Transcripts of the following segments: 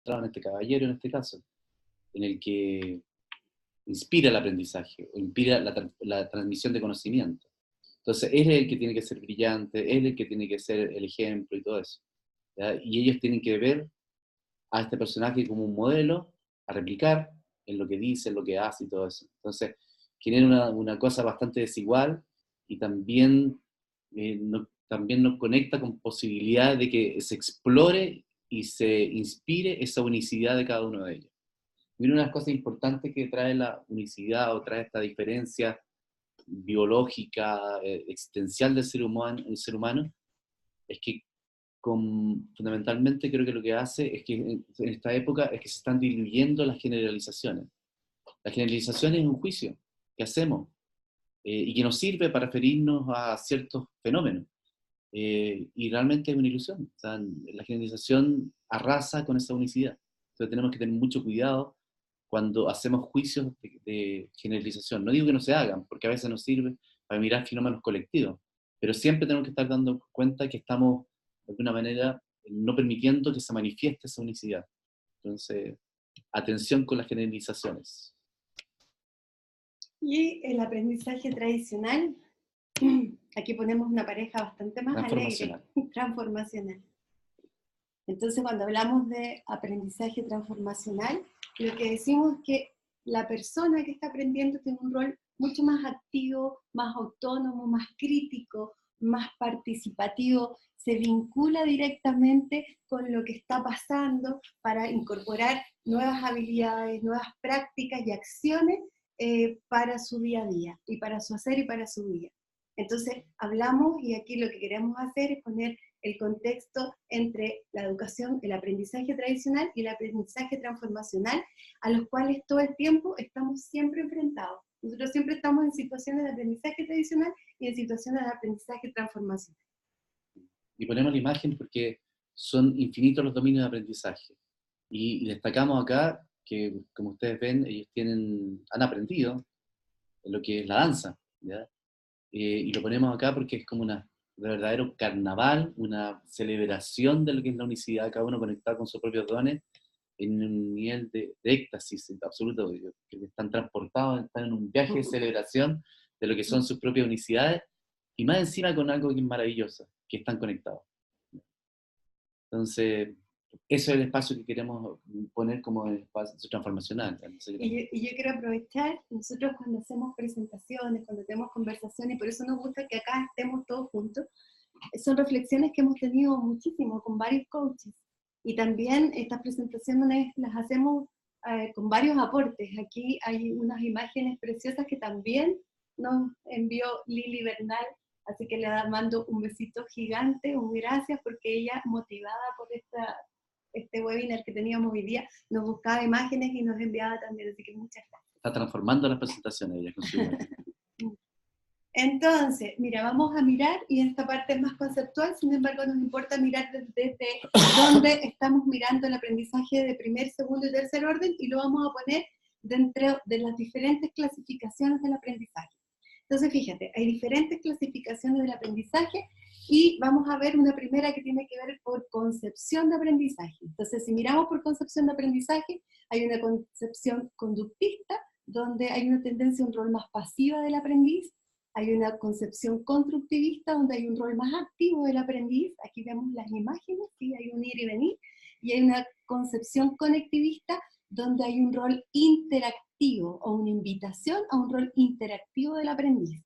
en este caballero en este caso, en el que inspira el aprendizaje, o inspira la transmisión de conocimiento. Entonces, él es el que tiene que ser brillante, él es el que tiene que ser el ejemplo y todo eso. ¿Ya? Y ellos tienen que ver a este personaje como un modelo a replicar en lo que dice, en lo que hace y todo eso. Entonces, genera una cosa bastante desigual y también, también nos conecta con posibilidades de que se explore y se inspire esa unicidad de cada uno de ellos. Y una de las cosas importantes que trae la unicidad o trae esta diferencia biológica, existencial del ser humano, es que fundamentalmente creo que lo que hace es que en esta época es que se están diluyendo las generalizaciones. La generalización es un juicio que hacemos y que nos sirve para referirnos a ciertos fenómenos. Y realmente es una ilusión. O sea, la generalización arrasa con esa unicidad. Entonces tenemos que tener mucho cuidado cuando hacemos juicios de generalización. No digo que no se hagan, porque a veces nos sirve para mirar fenómenos colectivos, pero siempre tenemos que estar dando cuenta que estamos, de alguna manera, no permitiendo que se manifieste esa unicidad. Entonces, atención con las generalizaciones. Y el aprendizaje tradicional, aquí ponemos una pareja bastante más alegre, transformacional. Entonces, cuando hablamos de aprendizaje transformacional, lo que decimos es que la persona que está aprendiendo tiene un rol mucho más activo, más autónomo, más crítico, más participativo, se vincula directamente con lo que está pasando para incorporar nuevas habilidades, nuevas prácticas y acciones para su día a día, y para su hacer y para su vida. Entonces, hablamos, y aquí lo que queremos hacer es poner el contexto entre la educación, el aprendizaje tradicional y el aprendizaje transformacional, a los cuales todo el tiempo estamos siempre enfrentados. Nosotros siempre estamos en situaciones de aprendizaje tradicional y en situaciones de aprendizaje transformacional. Y ponemos la imagen porque son infinitos los dominios de aprendizaje. Y destacamos acá que, como ustedes ven, ellos han aprendido en lo que es la danza, ¿ya? Y lo ponemos acá porque es como de verdadero carnaval, una celebración de lo que es la unicidad, cada uno conectado con sus propios dones, en un nivel de éxtasis absoluto, que están transportados, están en un viaje de celebración de lo que son sus propias unicidades, y más encima con algo que es maravilloso, que están conectados. Entonces, eso es el espacio que queremos poner como el espacio transformacional. Y yo quiero aprovechar, nosotros cuando hacemos presentaciones, cuando tenemos conversaciones, y por eso nos gusta que acá estemos todos juntos, son reflexiones que hemos tenido muchísimo con varios coaches. Y también estas presentaciones las hacemos con varios aportes. Aquí hay unas imágenes preciosas que también nos envió Lili Bernal, así que le mando un besito gigante, un gracias, porque ella, motivada por este webinar que teníamos hoy día, nos buscaba imágenes y nos enviaba también, así que muchas gracias. Está transformando las presentaciones ella con su imagen. Entonces, mira, vamos a mirar, y esta parte es más conceptual, sin embargo nos importa mirar desde dónde estamos mirando el aprendizaje de primer, segundo y tercer orden, y lo vamos a poner dentro de las diferentes clasificaciones del aprendizaje. Entonces, fíjate, hay diferentes clasificaciones del aprendizaje, y vamos a ver una primera que tiene que ver por concepción de aprendizaje. Entonces, si miramos por concepción de aprendizaje, hay una concepción conductista, donde hay una tendencia a un rol más pasiva del aprendiz. Hay una concepción constructivista donde hay un rol más activo del aprendiz, aquí vemos las imágenes, ¿sí? Hay un ir y venir, y hay una concepción conectivista donde hay un rol interactivo o una invitación a un rol interactivo del aprendiz.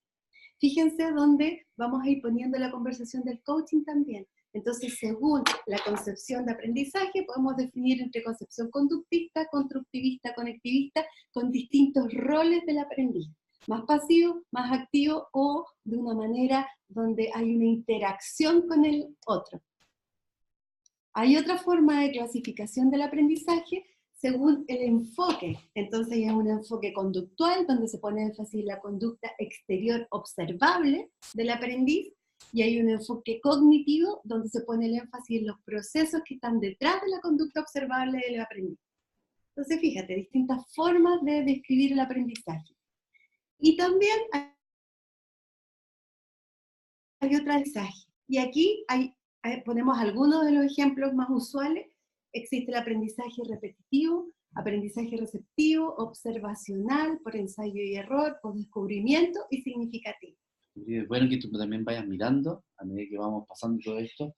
Fíjense dónde vamos a ir poniendo la conversación del coaching también. Entonces, según la concepción de aprendizaje, podemos definir entre concepción conductista, constructivista, conectivista, con distintos roles del aprendiz. Más pasivo, más activo, o de una manera donde hay una interacción con el otro. Hay otra forma de clasificación del aprendizaje según el enfoque. Entonces hay un enfoque conductual, donde se pone énfasis en la conducta exterior observable del aprendiz, y hay un enfoque cognitivo, donde se pone el énfasis en los procesos que están detrás de la conducta observable del aprendiz. Entonces fíjate, distintas formas de describir el aprendizaje. Y también hay otro aprendizaje. Y aquí ponemos algunos de los ejemplos más usuales Existe el aprendizaje repetitivo, aprendizaje receptivo, observacional, por ensayo y error, por descubrimiento y significativo. Y es bueno que tú también vayas mirando, a medida que vamos pasando todo esto,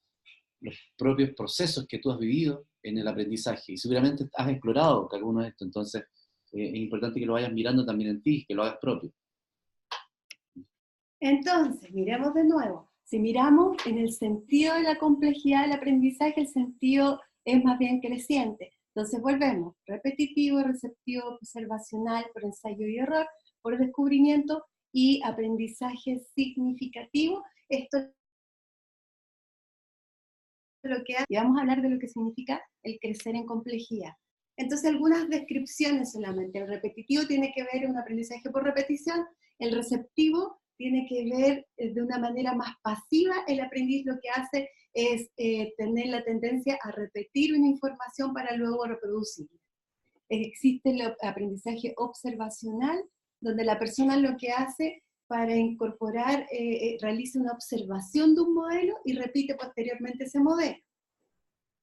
los propios procesos que tú has vivido en el aprendizaje. Y seguramente has explorado alguno de estos, entonces es importante que lo vayas mirando también en ti, que lo hagas propio. Entonces, miremos de nuevo. Si miramos en el sentido de la complejidad del aprendizaje, el sentido es más bien creciente. Entonces volvemos, repetitivo, receptivo, observacional, por ensayo y error, por descubrimiento y aprendizaje significativo. Esto es lo que hace, y vamos a hablar de lo que significa el crecer en complejidad. Entonces algunas descripciones solamente. El repetitivo tiene que ver en un aprendizaje por repetición, el receptivo tiene que ver de una manera más pasiva, el aprendiz lo que hace es tener la tendencia a repetir una información para luego reproducirla. Existe el aprendizaje observacional, donde la persona lo que hace para incorporar, realiza una observación de un modelo y repite posteriormente ese modelo.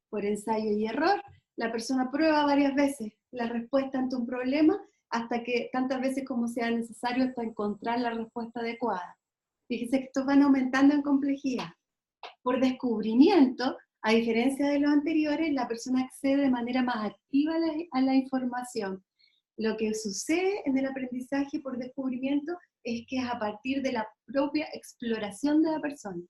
Por ensayo y error, la persona prueba varias veces la respuesta ante un problema, hasta que tantas veces como sea necesario hasta encontrar la respuesta adecuada. Fíjense que estos van aumentando en complejidad. Por descubrimiento, a diferencia de los anteriores, la persona accede de manera más activa a la información. Lo que sucede en el aprendizaje por descubrimiento es que es a partir de la propia exploración de la persona.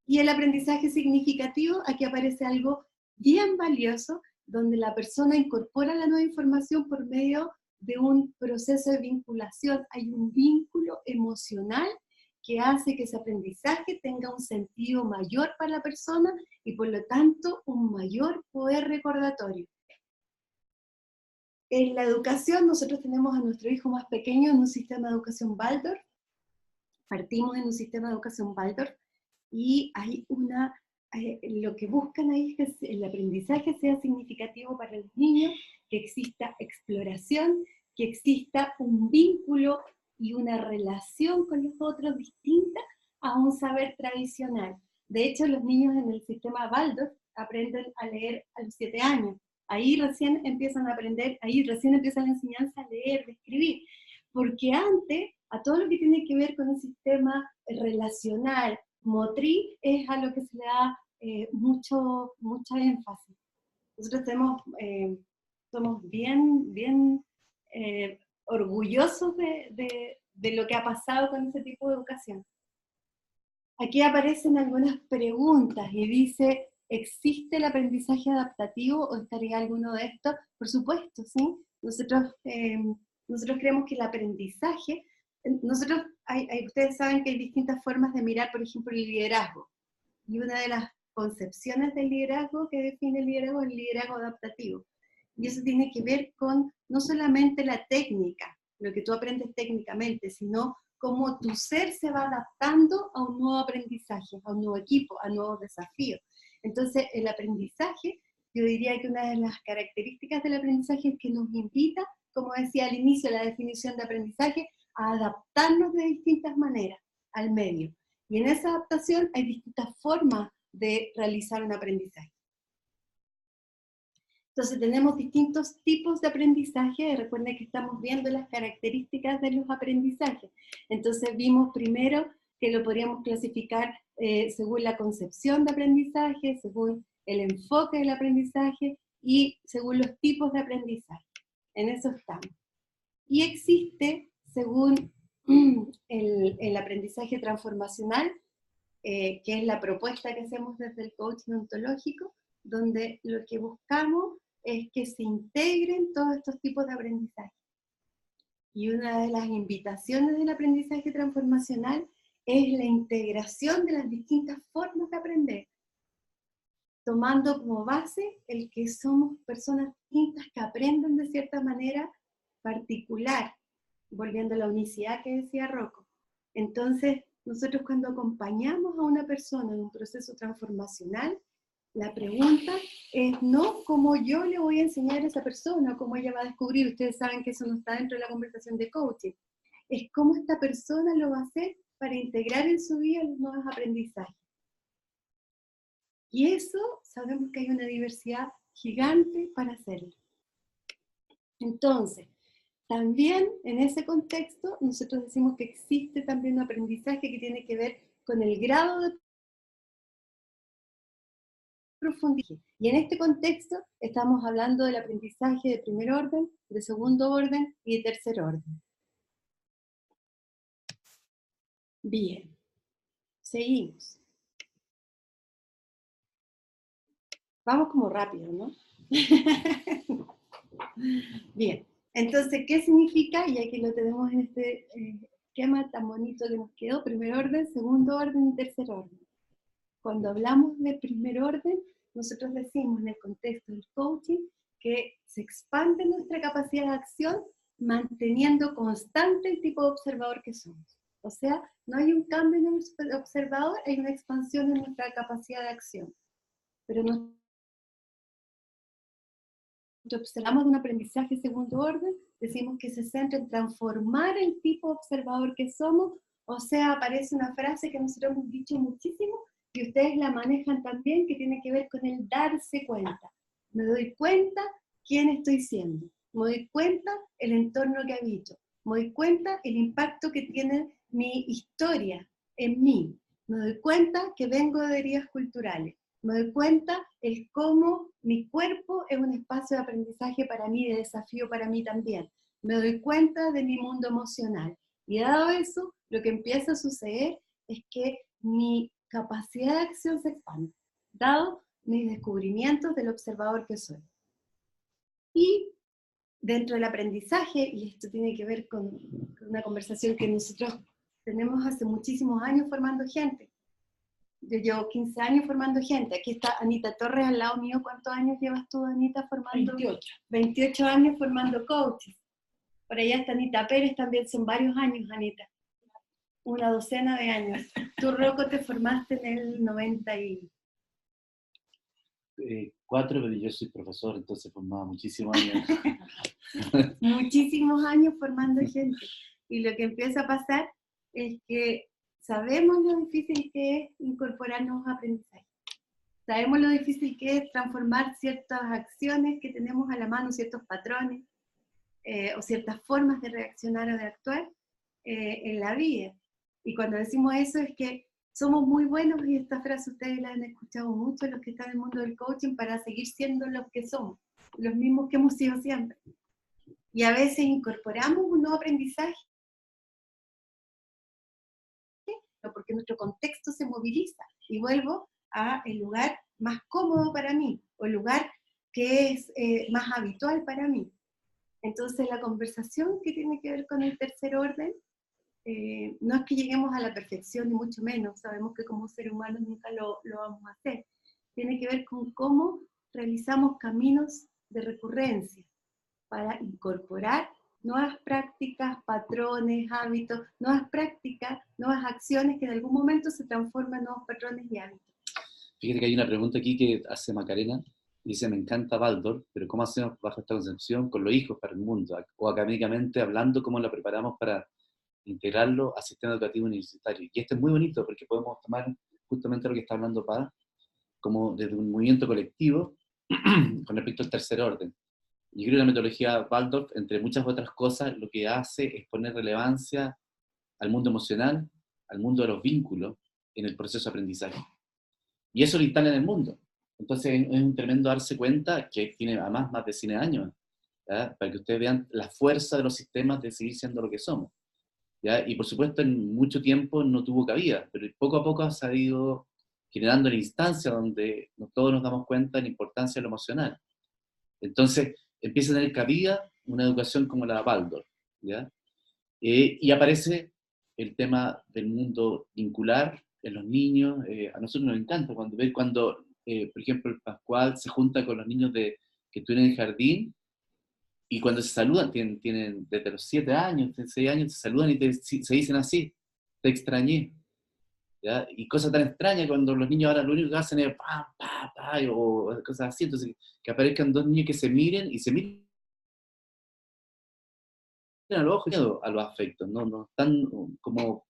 Y el aprendizaje significativo, aquí aparece algo bien valioso, donde la persona incorpora la nueva información por medio de un proceso de vinculación. Hay un vínculo emocional que hace que ese aprendizaje tenga un sentido mayor para la persona y por lo tanto un mayor poder recordatorio. En la educación nosotros tenemos a nuestro hijo más pequeño en un sistema de educación Waldorf. Partimos en un sistema de educación Waldorf y hay lo que buscan ahí es que el aprendizaje sea significativo para los niños, que exista exploración, que exista un vínculo y una relación con los otros distinta a un saber tradicional. De hecho, los niños en el sistema Waldorf aprenden a leer a los 7 años. Ahí recién empiezan a aprender, ahí recién empieza la enseñanza a leer, a escribir. Porque antes, a todo lo que tiene que ver con el sistema relacional, motriz, es a lo que se le da mucha énfasis. Nosotros somos bien orgullosos de lo que ha pasado con ese tipo de educación. Aquí aparecen algunas preguntas y dice, ¿existe el aprendizaje adaptativo o estaría alguno de estos? Por supuesto, ¿sí? Nosotros creemos que el aprendizaje, ustedes saben que hay distintas formas de mirar, por ejemplo, el liderazgo. Y una de las concepciones del liderazgo que define el liderazgo es el liderazgo adaptativo. Y eso tiene que ver con no solamente la técnica, lo que tú aprendes técnicamente, sino cómo tu ser se va adaptando a un nuevo aprendizaje, a un nuevo equipo, a nuevos desafíos. Entonces, el aprendizaje, yo diría que una de las características del aprendizaje es que nos invita, como decía al inicio, la definición de aprendizaje, a adaptarnos de distintas maneras al medio. Y en esa adaptación hay distintas formas de realizar un aprendizaje. Entonces tenemos distintos tipos de aprendizaje. Recuerden que estamos viendo las características de los aprendizajes. Entonces vimos primero que lo podríamos clasificar según la concepción de aprendizaje, según el enfoque del aprendizaje y según los tipos de aprendizaje. En eso estamos. Y existe, según el aprendizaje transformacional, que es la propuesta que hacemos desde el coaching ontológico, donde lo que buscamos es que se integren todos estos tipos de aprendizaje. Y una de las invitaciones del aprendizaje transformacional es la integración de las distintas formas de aprender, tomando como base el que somos personas distintas que aprenden de cierta manera particular, volviendo a la unicidad que decía Rocco. Entonces, nosotros cuando acompañamos a una persona en un proceso transformacional, la pregunta es no cómo yo le voy a enseñar a esa persona o cómo ella va a descubrir. Ustedes saben que eso no está dentro de la conversación de coaching. Es cómo esta persona lo va a hacer para integrar en su vida los nuevos aprendizajes. Y eso, sabemos que hay una diversidad gigante para hacerlo. Entonces, también en ese contexto, nosotros decimos que existe también un aprendizaje que tiene que ver con el grado de profundidad. Y en este contexto estamos hablando del aprendizaje de primer orden, de segundo orden y de tercer orden. Bien, seguimos. Vamos como rápido, ¿no? Bien, entonces, ¿qué significa? Y aquí lo tenemos en este esquema tan bonito que nos quedó: primer orden, segundo orden y tercer orden. Cuando hablamos de primer orden, nosotros decimos en el contexto del coaching que se expande nuestra capacidad de acción manteniendo constante el tipo de observador que somos. O sea, no hay un cambio en el observador, hay una expansión en nuestra capacidad de acción. Pero nosotros observamos de un aprendizaje segundo orden, decimos que se centra en transformar el tipo de observador que somos. O sea, aparece una frase que nosotros hemos dicho muchísimo, y ustedes la manejan también, que tiene que ver con el darse cuenta. Me doy cuenta quién estoy siendo, me doy cuenta el entorno que habito, me doy cuenta el impacto que tiene mi historia en mí, me doy cuenta que vengo de heridas culturales, me doy cuenta el cómo mi cuerpo es un espacio de aprendizaje para mí, de desafío para mí también, me doy cuenta de mi mundo emocional. Y dado eso, lo que empieza a suceder es que mi capacidad de acción se expande, dado mis descubrimientos del observador que soy. Y dentro del aprendizaje, y esto tiene que ver con una conversación que nosotros tenemos hace muchísimos años formando gente. Yo llevo 15 años formando gente. Aquí está Anita Torres al lado mío. ¿Cuántos años llevas tú, Anita, formando? 28. 28 años formando coaches. Por allá está Anita Pérez, también son varios años, Anita. Una docena de años. Tú, Rocco, te formaste en el 94, pero yo soy profesor, entonces formaba muchísimos años. muchísimos años formando gente. Y lo que empieza a pasar es que sabemos lo difícil que es incorporar nuevos aprendizajes. Sabemos lo difícil que es transformar ciertas acciones que tenemos a la mano, ciertos patrones, o ciertas formas de reaccionar o de actuar en la vida. Y cuando decimos eso es que somos muy buenos, y esta frase ustedes la han escuchado mucho, los que están en el mundo del coaching, para seguir siendo los que somos, los mismos que hemos sido siempre. Y a veces incorporamos un nuevo aprendizaje, porque nuestro contexto se moviliza, y vuelvo a el lugar más cómodo para mí, o el lugar que es más habitual para mí. Entonces la conversación que tiene que ver con el tercer orden, no es que lleguemos a la perfección, ni mucho menos, sabemos que como seres humanos nunca lo vamos a hacer. Tiene que ver con cómo realizamos caminos de recurrencia para incorporar nuevas prácticas, patrones, hábitos, nuevas prácticas, nuevas acciones que en algún momento se transforman en nuevos patrones y hábitos. Fíjate que hay una pregunta aquí que hace Macarena, dice: me encanta Waldorf, pero ¿cómo hacemos bajo esta concepción con los hijos para el mundo? O académicamente hablando, ¿cómo lo preparamos para integrarlo al sistema educativo universitario? Y esto es muy bonito porque podemos tomar justamente lo que está hablando Paz, como desde un movimiento colectivo con respecto al tercer orden. Yo creo que la metodología Waldorf, entre muchas otras cosas, lo que hace es poner relevancia al mundo emocional, al mundo de los vínculos en el proceso de aprendizaje. Y eso lo instala en el mundo. Entonces es un tremendo darse cuenta, que tiene además más de 100 años, ¿ya? Para que ustedes vean la fuerza de los sistemas de seguir siendo lo que somos, ¿ya? Y por supuesto en mucho tiempo no tuvo cabida, pero poco a poco se ha ido generando la instancia donde todos nos damos cuenta de la importancia de lo emocional. Entonces empieza a tener cabida una educación como la de Waldorf, ¿ya? Y aparece el tema del mundo vincular en los niños. A nosotros nos encanta cuando por ejemplo, el Pascual se junta con los niños que estuvieron en el jardín, y cuando se saludan, tienen desde los 7 años, 6 años, se saludan y se dicen así: te extrañé. ¿Ya? Y cosa tan extraña cuando los niños ahora lo único que hacen es pa, pa, pa, o cosas así. Entonces, que aparezcan dos niños que se miren y se miren a los ojos, a los afectos, no tan como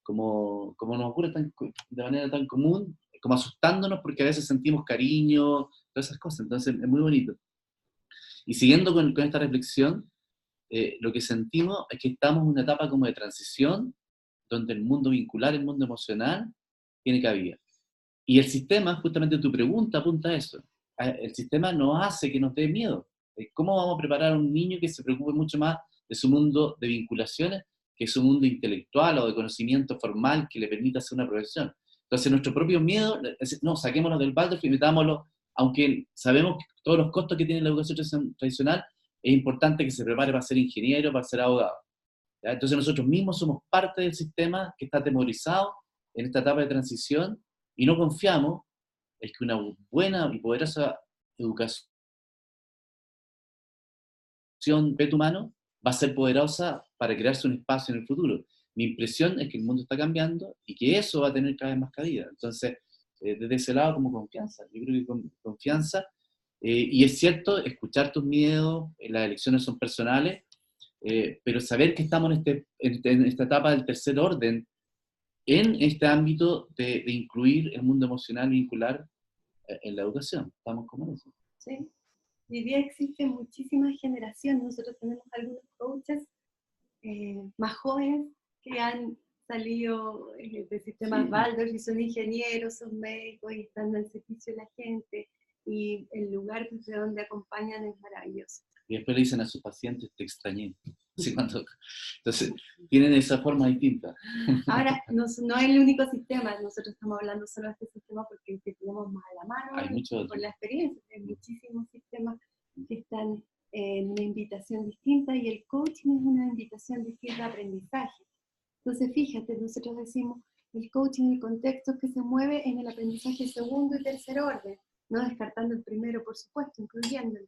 nos ocurre de manera tan común, como asustándonos porque a veces sentimos cariño, todas esas cosas. Entonces es muy bonito. Y siguiendo con esta reflexión, lo que sentimos es que estamos en una etapa como de transición, donde el mundo vincular, el mundo emocional, tiene cabida. Y el sistema, justamente tu pregunta apunta a eso. El sistema nos hace que nos dé miedo. ¿Cómo vamos a preparar a un niño que se preocupe mucho más de su mundo de vinculaciones que su mundo intelectual o de conocimiento formal que le permita hacer una profesión? Entonces nuestro propio miedo, no, saquémoslo del balde y metámoslo, aunque sabemos que todos los costos que tiene la educación tradicional, es importante que se prepare para ser ingeniero, para ser abogado. ¿Ya? Entonces nosotros mismos somos parte del sistema que está atemorizado en esta etapa de transición y no confiamos en que una buena y poderosa educación pet humano va a ser poderosa para crearse un espacio en el futuro. Mi impresión es que el mundo está cambiando y que eso va a tener cada vez más cabida. Entonces, desde ese lado, como confianza. Yo creo que con confianza. Y es cierto, escuchar tus miedos, las elecciones son personales, pero saber que estamos en esta etapa del tercer orden, en este ámbito de incluir el mundo emocional vincular en la educación. Estamos como en eso. Sí. Hoy día existen muchísimas generaciones. Nosotros tenemos algunos coaches más jóvenes que han salido de sistemas Waldorf y son ingenieros, son médicos y están al servicio de la gente. Y el lugar desde donde acompañan es maravilloso. Y después le dicen a sus pacientes, te extrañé. Entonces, tienen esa forma distinta. Ahora, no es el único sistema, nosotros estamos hablando solo de este sistema porque el que tenemos más a la mano por la experiencia. Hay muchísimos sistemas que están en una invitación distinta y el coaching es una invitación distinta a aprendizaje. Entonces, fíjate, nosotros decimos, el coaching, el contexto es que se mueve en el aprendizaje segundo y tercer orden, no descartando el primero, por supuesto, incluyéndolo.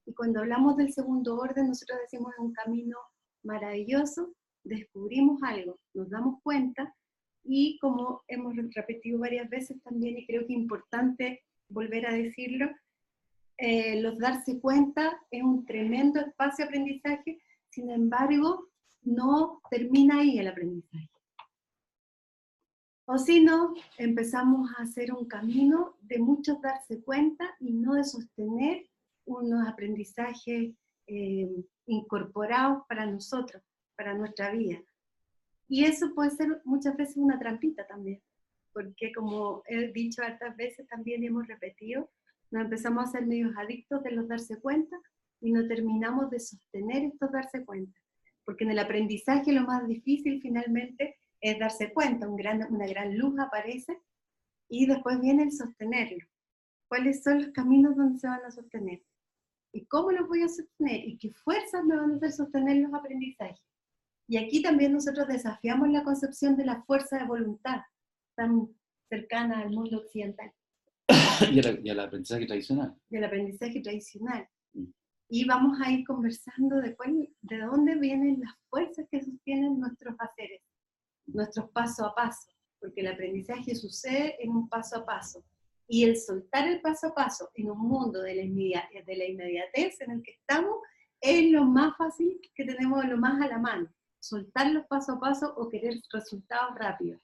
Y cuando hablamos del segundo orden, nosotros decimos es un camino maravilloso, descubrimos algo, nos damos cuenta, y como hemos repetido varias veces también, y creo que es importante volver a decirlo, los darse cuenta es un tremendo espacio de aprendizaje, sin embargo, no termina ahí el aprendizaje. O si no, empezamos a hacer un camino de muchos darse cuenta y no de sostener unos aprendizajes incorporados para nosotros, para nuestra vida. Y eso puede ser muchas veces una trampita también, porque como he dicho hartas veces también y hemos repetido, nos empezamos a ser medios adictos de los darse cuenta y no terminamos de sostener estos darse cuenta. Porque en el aprendizaje lo más difícil finalmente es darse cuenta, una gran luz aparece y después viene el sostenerlo. ¿Cuáles son los caminos donde se van a sostener? ¿Y cómo los voy a sostener? ¿Y qué fuerzas me van a hacer sostener los aprendizajes? Y aquí también nosotros desafiamos la concepción de la fuerza de voluntad, tan cercana al mundo occidental. Y al aprendizaje tradicional. Del aprendizaje tradicional. Y vamos a ir conversando de dónde vienen las fuerzas que sostienen nuestros haceres, nuestros paso a paso, porque el aprendizaje sucede en un paso a paso. Y el soltar el paso a paso en un mundo de la inmediatez en el que estamos es lo más fácil que tenemos, lo más a la mano. Soltar los paso a paso o querer resultados rápidos.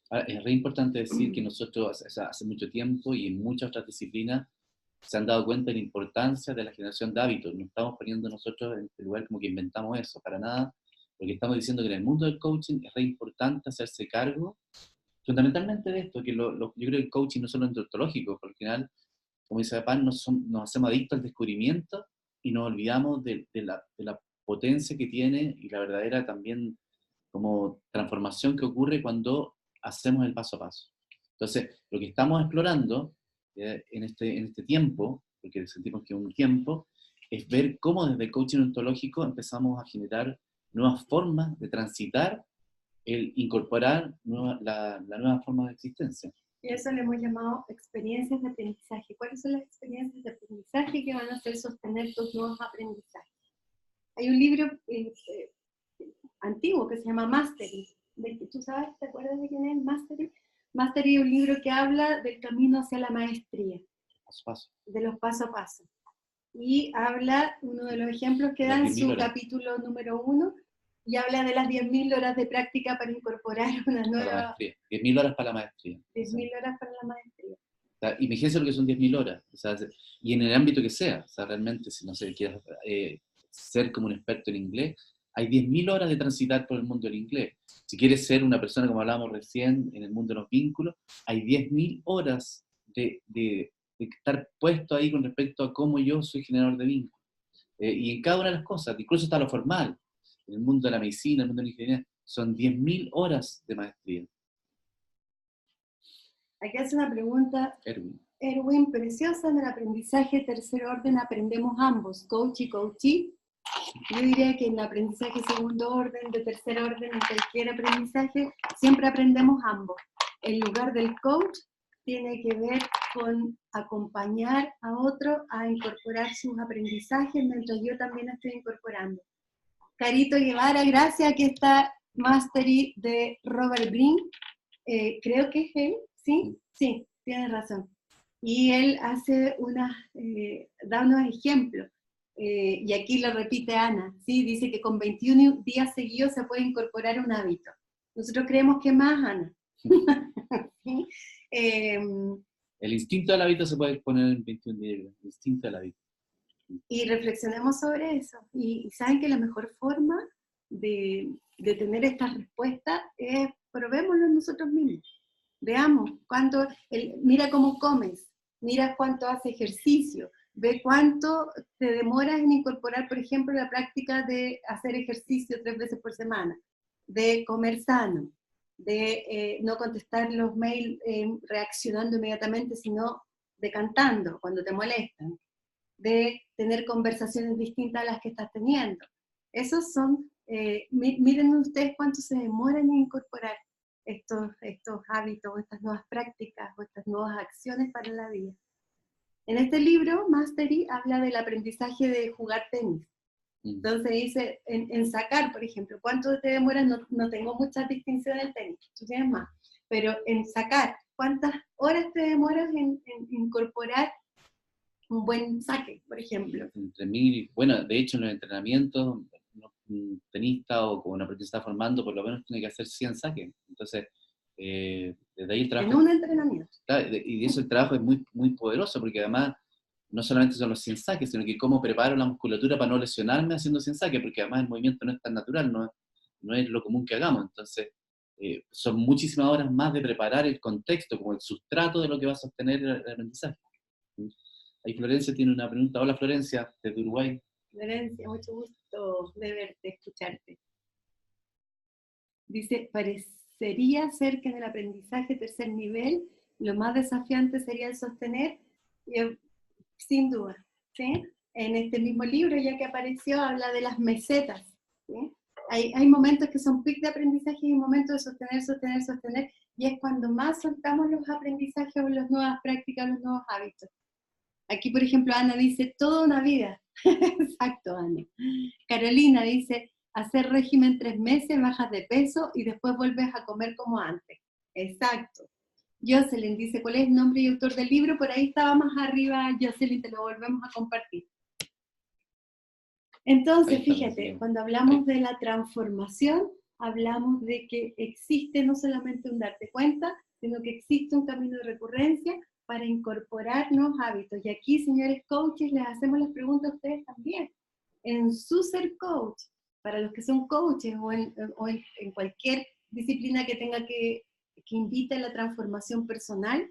Ahora, es re importante decir que nosotros hace mucho tiempo y en muchas otras disciplinas se han dado cuenta de la importancia de la generación de hábitos. No estamos poniendo nosotros en este lugar como que inventamos eso, para nada, porque estamos diciendo que en el mundo del coaching es re importante hacerse cargo fundamentalmente de esto, que yo creo que el coaching no es solo ontológico, porque al final, como dice Pan, nos hacemos adictos al descubrimiento y nos olvidamos de la potencia que tiene y la verdadera también como transformación que ocurre cuando hacemos el paso a paso. Entonces, lo que estamos explorando en este tiempo, porque sentimos que es un tiempo, es ver cómo desde el coaching ontológico empezamos a generar nuevas formas de transitar, el incorporar la nueva forma de existencia. Y eso le hemos llamado experiencias de aprendizaje. ¿Cuáles son las experiencias de aprendizaje que van a hacer sostener tus nuevos aprendizajes? Hay un libro antiguo que se llama Mastery. ¿Tú sabes? ¿Te acuerdas de quién es Mastery? Mastery es un libro que habla del camino hacia la maestría. Paso a paso. De los paso a paso. Y habla, uno de los ejemplos que da en su capítulo número 1, y habla de las 10.000 horas de práctica para incorporar una nueva... 10.000 horas para la maestría. 10.000 horas para la maestría. sea, imagínense lo que son 10.000 horas, o sea, y en el ámbito que sea, o sea, realmente, si no sé, quieres ser como un experto en inglés, hay 10.000 horas de transitar por el mundo del inglés. Si quieres ser una persona, como hablábamos recién, en el mundo de los vínculos, hay 10.000 horas de estar puesto ahí con respecto a cómo yo soy generador de vínculos. Y en cada una de las cosas, incluso está lo formal, en el mundo de la medicina, en el mundo de la ingeniería, son 10.000 horas de maestría. Aquí hace una pregunta, Erwin, preciosa. En el aprendizaje tercer orden aprendemos ambos, coach y coachee. Yo diría que en el aprendizaje segundo orden, de tercer orden, en cualquier aprendizaje, siempre aprendemos ambos. El lugar del coach tiene que ver con acompañar a otro a incorporar sus aprendizajes mientras yo también estoy incorporando. Carito Guevara, gracias. Aquí está Mastery de Robert Greene. Creo que es él, ¿sí? Sí, tienes razón. Y él hace da unos ejemplos. Y aquí lo repite Ana, ¿sí? Dice que con 21 días seguidos se puede incorporar un hábito. Nosotros creemos que más, Ana. ¿Sí? El instinto del hábito se puede poner en 21 días, el instinto del hábito. Y reflexionemos sobre eso. Y saben que la mejor forma de tener estas respuestas es probémoslo nosotros mismos. Veamos, mira cómo comes, mira cuánto haces ejercicio, ve cuánto te demoras en incorporar, por ejemplo, la práctica de hacer ejercicio 3 veces por semana, de comer sano, de no contestar los mails reaccionando inmediatamente, sino decantando cuando te molestan, de tener conversaciones distintas a las que estás teniendo. Esos son, miren ustedes cuánto se demoran en incorporar estos hábitos, estas nuevas prácticas, o estas nuevas acciones para la vida. En este libro, Mastery habla del aprendizaje de jugar tenis. Entonces dice, en sacar, por ejemplo, ¿cuánto te demoras? No tengo muchas distinciones del tenis, tú tienes más, pero en sacar, ¿cuántas horas te demoras en incorporar un buen saque, por ejemplo? Entre mil, bueno, de hecho en los entrenamientos, un tenista o como una persona que está formando, por lo menos tiene que hacer 100 saques. Entonces, desde ahí el trabajo... En un entrenamiento. Claro, y de eso el trabajo es muy, muy poderoso, porque además no solamente son los 100 saques, sino que cómo preparo la musculatura para no lesionarme haciendo 100 saques, porque además el movimiento no es tan natural, no es lo común que hagamos. Entonces, son muchísimas horas más de preparar el contexto, como el sustrato de lo que va a sostener el aprendizaje. Ahí Florencia tiene una pregunta. Hola Florencia, desde Uruguay. Florencia, mucho gusto de verte, escucharte. Dice, parecería ser que en el aprendizaje tercer nivel lo más desafiante sería el sostener, sin duda, ¿sí? En este mismo libro, ya que apareció, habla de las mesetas, ¿sí? Hay momentos que son pic de aprendizaje y momentos de sostener, y es cuando más soltamos los aprendizajes o las nuevas prácticas, los nuevos hábitos. Aquí, por ejemplo, Ana dice, toda una vida. Exacto, Ana. Carolina dice, hacer régimen 3 meses, bajas de peso y después vuelves a comer como antes. Exacto. Jocelyn dice, ¿cuál es el nombre y autor del libro? Por ahí estaba más arriba, Jocelyn, te lo volvemos a compartir. Entonces, fíjate, cuando hablamos de la transformación, hablamos de que existe no solamente un darte cuenta, sino que existe un camino de recurrencia para incorporar nuevos hábitos. Y aquí, señores coaches, les hacemos las preguntas a ustedes también. En su ser coach, para los que son coaches o en cualquier disciplina que tenga que invite a la transformación personal,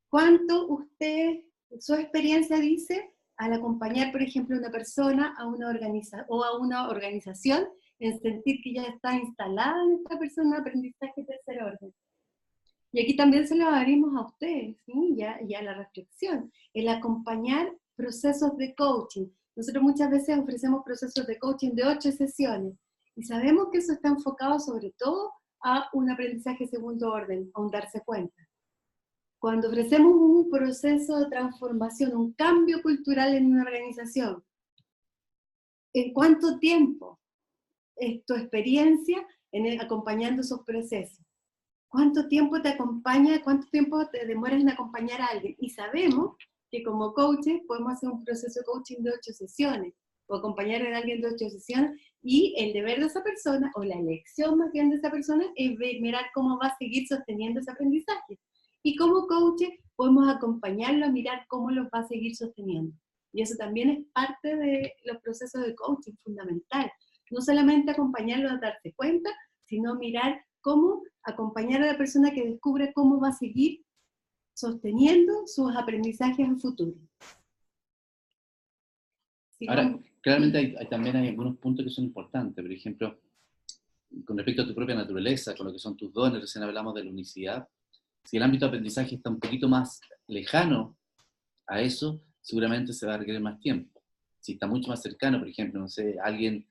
¿cuánto usted, su experiencia dice, al acompañar, por ejemplo, a una persona a una organización, en sentir que ya está instalada en esta persona aprendizaje tercer orden? Y aquí también se lo abrimos a ustedes, ¿sí? y a la reflexión, el acompañar procesos de coaching. Nosotros muchas veces ofrecemos procesos de coaching de 8 sesiones, y sabemos que eso está enfocado sobre todo a un aprendizaje segundo orden, a un darse cuenta. Cuando ofrecemos un proceso de transformación, un cambio cultural en una organización, ¿en cuánto tiempo es tu experiencia acompañando esos procesos? ¿Cuánto tiempo te acompaña, cuánto tiempo te demoras en acompañar a alguien? Y sabemos que como coaches podemos hacer un proceso de coaching de 8 sesiones, o acompañar a alguien de 8 sesiones, y el deber de esa persona, o la elección más bien de esa persona, es mirar cómo va a seguir sosteniendo ese aprendizaje. Y como coach podemos acompañarlo a mirar cómo los va a seguir sosteniendo. Y eso también es parte de los procesos de coaching, fundamental. No solamente acompañarlo a darse cuenta, sino mirar cómo acompañar a la persona que descubre cómo va a seguir sosteniendo sus aprendizajes a futuro. Ahora, claramente también hay algunos puntos que son importantes. Por ejemplo, con respecto a tu propia naturaleza, con lo que son tus dones, recién hablamos de la unicidad. Si el ámbito de aprendizaje está un poquito más lejano a eso, seguramente se va a requerir más tiempo. Si está mucho más cercano, por ejemplo, no sé, alguien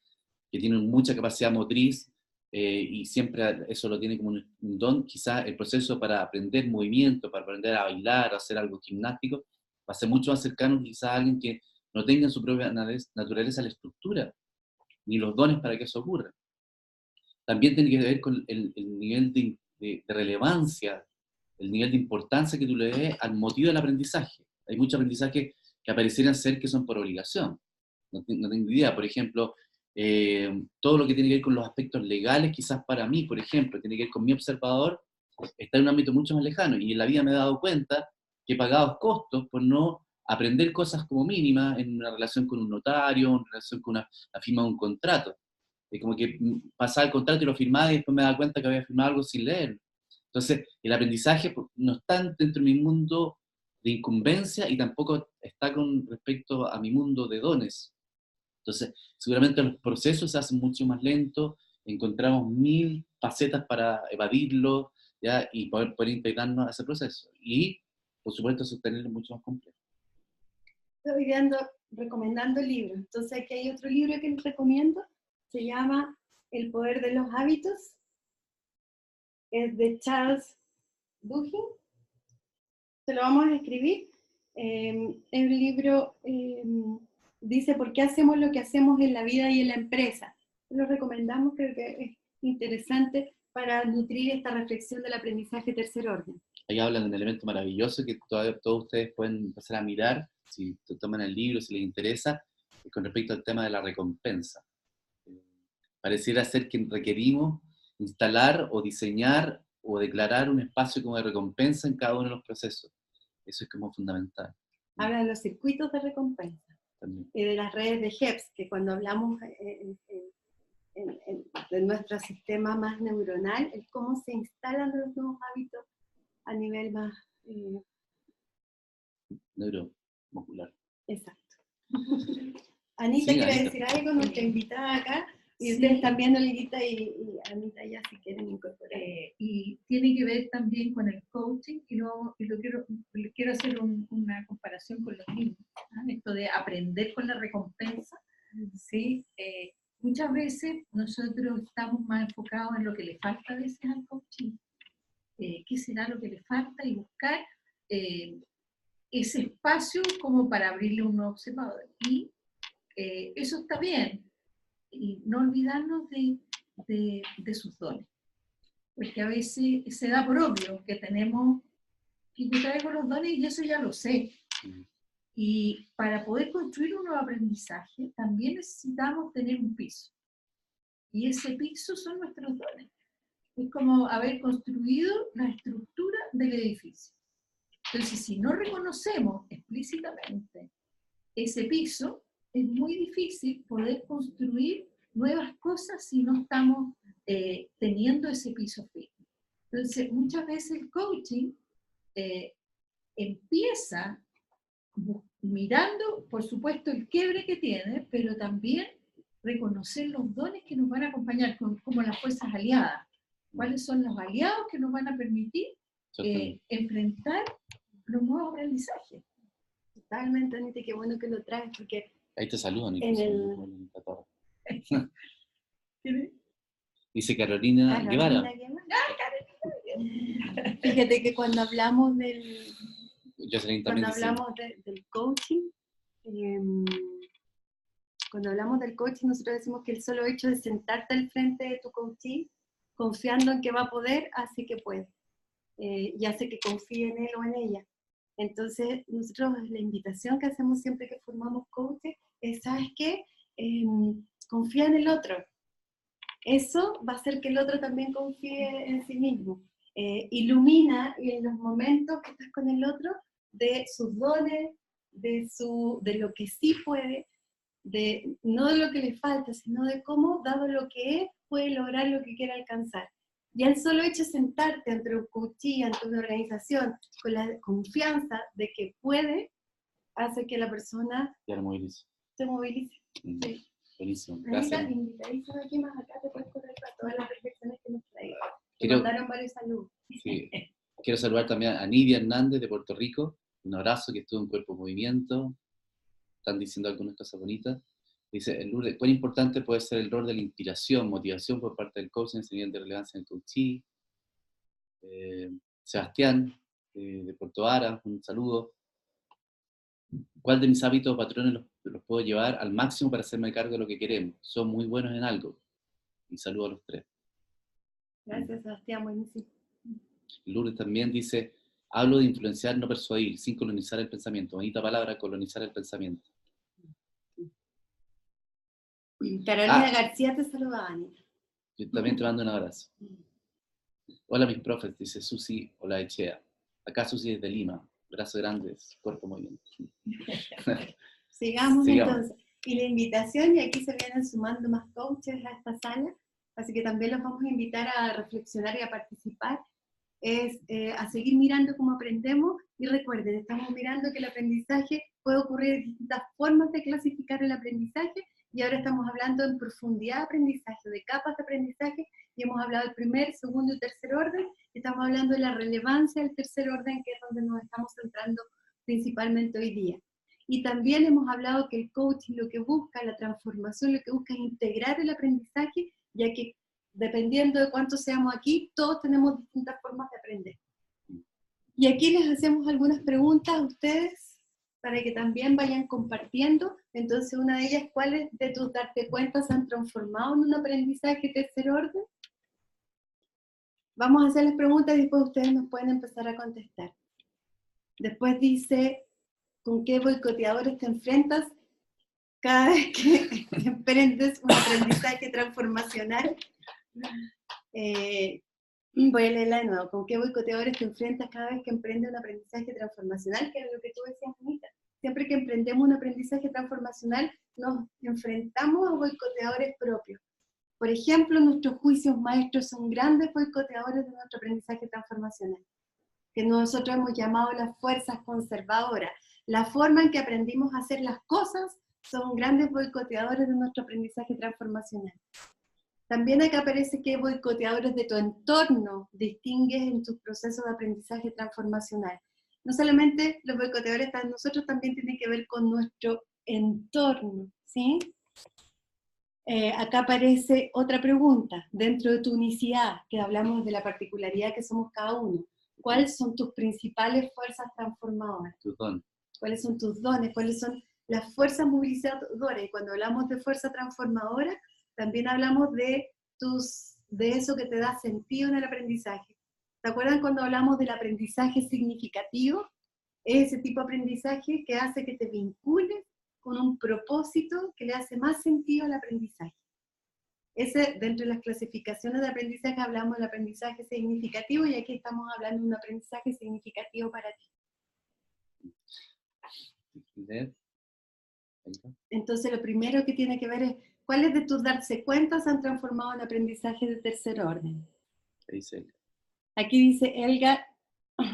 que tiene mucha capacidad motriz y siempre eso lo tiene como un don, quizás el proceso para aprender movimiento, para aprender a bailar, a hacer algo gimnástico, va a ser mucho más cercano que quizás alguien que no tenga en su propia naturaleza la estructura, ni los dones para que eso ocurra. También tiene que ver con el nivel de relevancia, el nivel de importancia que tú le des al motivo del aprendizaje. Hay muchos aprendizajes que aparecieran ser que son por obligación. No tengo idea. Por ejemplo, todo lo que tiene que ver con los aspectos legales, quizás para mí, por ejemplo, tiene que ver con mi observador, está en un ámbito mucho más lejano. Y en la vida me he dado cuenta que he pagado costos por no aprender cosas como mínimas en una relación con un notario, en relación con la firma de un contrato. Como que pasaba el contrato y lo firmaba y después me daba cuenta que había firmado algo sin leer. Entonces, el aprendizaje no está dentro de mi mundo de incumbencia y tampoco está con respecto a mi mundo de dones. Entonces, seguramente los procesos se hacen mucho más lentos, encontramos 1000 facetas para evadirlo, ¿ya? Y poder integrarnos a ese proceso. Y, por supuesto, sostenerlo mucho más complejo. Estoy recomendando libros. Entonces, aquí hay otro libro que les recomiendo. Se llama El poder de los hábitos. Es de Charles Duhigg. Se lo vamos a escribir. El libro dice por qué hacemos lo que hacemos en la vida y en la empresa. Lo recomendamos, creo que es interesante para nutrir esta reflexión del aprendizaje tercer orden. Ahí hablan de un elemento maravilloso que todos ustedes pueden empezar a mirar, si toman el libro, si les interesa, con respecto al tema de la recompensa. Pareciera ser que requerimos instalar o diseñar o declarar un espacio como de recompensa en cada uno de los procesos. Eso es como fundamental. Habla de los circuitos de recompensa y de las redes de HEPS, que cuando hablamos de nuestro sistema más neuronal, el cómo se instalan los nuevos hábitos a nivel más neuromuscular. Exacto. Anita, sí, quiere Anita decir algo, nuestra invitada acá, y ustedes están viendo, Lilita y Anita, ya si quieren incorporar. Y tiene que ver también con el coaching, y quiero hacer una comparación con los niños, ¿no? Esto de aprender con la recompensa, ¿sí? Muchas veces nosotros estamos más enfocados en lo que le falta a veces al coaching. ¿Qué será lo que le falta? Y buscar ese espacio como para abrirle un nuevo observador. Y eso está bien. Y no olvidarnos de sus dones. Porque a veces se da por obvio que tenemos, que yo traigo los dones y eso ya lo sé. Y para poder construir un nuevo aprendizaje, también necesitamos tener un piso. Y ese piso son nuestros dones. Es como haber construido la estructura del edificio. Entonces, si no reconocemos explícitamente ese piso, es muy difícil poder construir nuevas cosas si no estamos teniendo ese piso firme. Entonces, muchas veces el coaching empieza mirando, por supuesto, el quiebre que tiene, pero también reconocer los dones que nos van a acompañar, como las fuerzas aliadas. ¿Cuáles son los aliados que nos van a permitir enfrentar los nuevos aprendizajes? Totalmente, Anita, qué bueno que lo traes, porque... Ahí te saludan. Dice Carolina Guevara. Fíjate que cuando hablamos del coaching, nosotros decimos que el solo hecho de sentarte al frente de tu coachee, confiando en que va a poder, hace que puede. Y hace que confíe en él o en ella. Entonces, nosotros la invitación que hacemos siempre que formamos coaches es, ¿sabes qué? Confía en el otro. Eso va a hacer que el otro también confíe en sí mismo. ilumina en los momentos que estás con el otro de sus dones, de lo que sí puede, no de lo que le falta, sino de cómo, dado lo que es, puede lograr lo que quiere alcanzar. Y el solo hecho de sentarte ante un coachee, ante una organización, con la confianza de que puede, hace que la persona se movilice. Sí. Buenísimo. Anita, Gracias. invitadísima aquí más acá, te puedes correr para todas las reflexiones que nos traen. Te Quiero- mandaron varios saludos. Sí. Quiero saludar también a Nidia Hernández de Puerto Rico. Un abrazo, que estuvo en Cuerpo Movimiento. Están diciendo algunas cosas bonitas. Dice, Lourdes, ¿cuán importante puede ser el rol de la inspiración, motivación por parte del coach en ese nivel de relevancia en el coachee? Sebastián, de Puerto Vara, un saludo. ¿Cuál de mis hábitos o patrones los puedo llevar al máximo para hacerme cargo de lo que queremos? Son muy buenos en algo. Y saludo a los tres. Gracias, Sebastián, buenísimo. Lourdes también dice, hablo de influenciar, no persuadir, sin colonizar el pensamiento. Bonita palabra, colonizar el pensamiento. Carolina García te saluda, Anita. Yo también te mando un abrazo. Hola mis profes, dice Susi Olaechea. Acá Susi desde Lima. Brazos grandes, cuerpo movimiento. Sigamos entonces. Y la invitación, y aquí se vienen sumando más coaches a esta sala, así que también los vamos a invitar a reflexionar y a participar, es a seguir mirando cómo aprendemos, y recuerden, estamos mirando que el aprendizaje puede ocurrir de distintas formas de clasificar el aprendizaje, y ahora estamos hablando en profundidad de aprendizaje, de capas de aprendizaje, y hemos hablado del primer, segundo y tercer orden, y estamos hablando de la relevancia del tercer orden, que es donde nos estamos centrando principalmente hoy día. Y también hemos hablado que el coaching lo que busca, la transformación, lo que busca es integrar el aprendizaje, ya que dependiendo de cuántos seamos aquí, todos tenemos distintas formas de aprender. Y aquí les hacemos algunas preguntas a ustedes, para que también vayan compartiendo. Entonces, una de ellas, ¿cuáles de tus darte cuenta se han transformado en un aprendizaje tercer orden? Vamos a hacer las preguntas y después ustedes nos pueden empezar a contestar. Después dice, ¿con qué boicoteadores te enfrentas cada vez que emprendes un aprendizaje transformacional? Voy a leerla de nuevo. ¿Con qué boicoteadores te enfrentas cada vez que emprendes un aprendizaje transformacional? Que es lo que tú decías, Anita. Siempre que emprendemos un aprendizaje transformacional, nos enfrentamos a boicoteadores propios. Por ejemplo, nuestros juicios maestros son grandes boicoteadores de nuestro aprendizaje transformacional, que nosotros hemos llamado las fuerzas conservadoras. La forma en que aprendimos a hacer las cosas son grandes boicoteadores de nuestro aprendizaje transformacional. También acá aparece qué boicoteadores de tu entorno distingues en tus procesos de aprendizaje transformacional. No solamente los boicoteadores de nosotros, también tienen que ver con nuestro entorno, ¿sí? Acá aparece otra pregunta, dentro de tu unicidad, que hablamos de la particularidad que somos cada uno. ¿Cuáles son tus principales fuerzas transformadoras? Tus dones. ¿Cuáles son tus dones? ¿Cuáles son las fuerzas movilizadoras? Y cuando hablamos de fuerza transformadora, también hablamos de eso que te da sentido en el aprendizaje. ¿Se acuerdan cuando hablamos del aprendizaje significativo? Es ese tipo de aprendizaje que hace que te vincules con un propósito que le hace más sentido al aprendizaje. Dentro de las clasificaciones de aprendizaje hablamos del aprendizaje significativo, y aquí estamos hablando de un aprendizaje significativo para ti. Entonces lo primero que tiene que ver es, ¿cuáles de tus darse cuenta se han transformado en aprendizaje de tercer orden? Aquí dice Elga,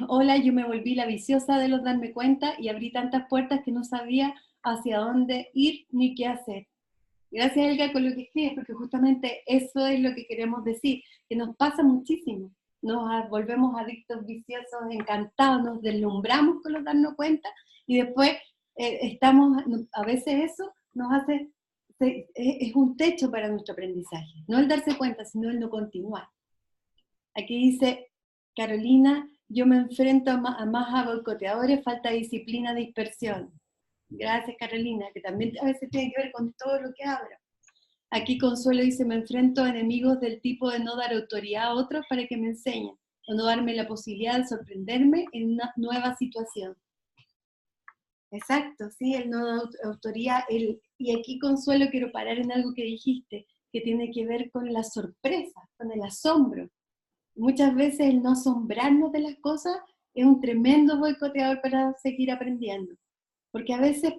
hola, yo me volví la viciosa de los darme cuenta y abrí tantas puertas que no sabía hacia dónde ir ni qué hacer. Gracias, Elga, con lo que escribes, porque justamente eso es lo que queremos decir, que nos pasa muchísimo. Nos volvemos adictos, viciosos, encantados, nos deslumbramos con los darnos cuenta, y después a veces eso nos hace, es un techo para nuestro aprendizaje. No el darse cuenta, sino el no continuar. Aquí dice Carolina, yo me enfrento a más boicoteadores, falta de disciplina, dispersión. Gracias, Carolina, que también a veces tiene que ver con todo lo que habla. Aquí Consuelo dice, me enfrento a enemigos del tipo de no dar autoridad a otros para que me enseñen, o no darme la posibilidad de sorprenderme en una nueva situación. Exacto, sí, el no dar autoridad. Y aquí, Consuelo, quiero parar en algo que dijiste, que tiene que ver con la sorpresa, con el asombro. muchas veces el no asombrarnos de las cosas es un tremendo boicoteador para seguir aprendiendo. Porque a veces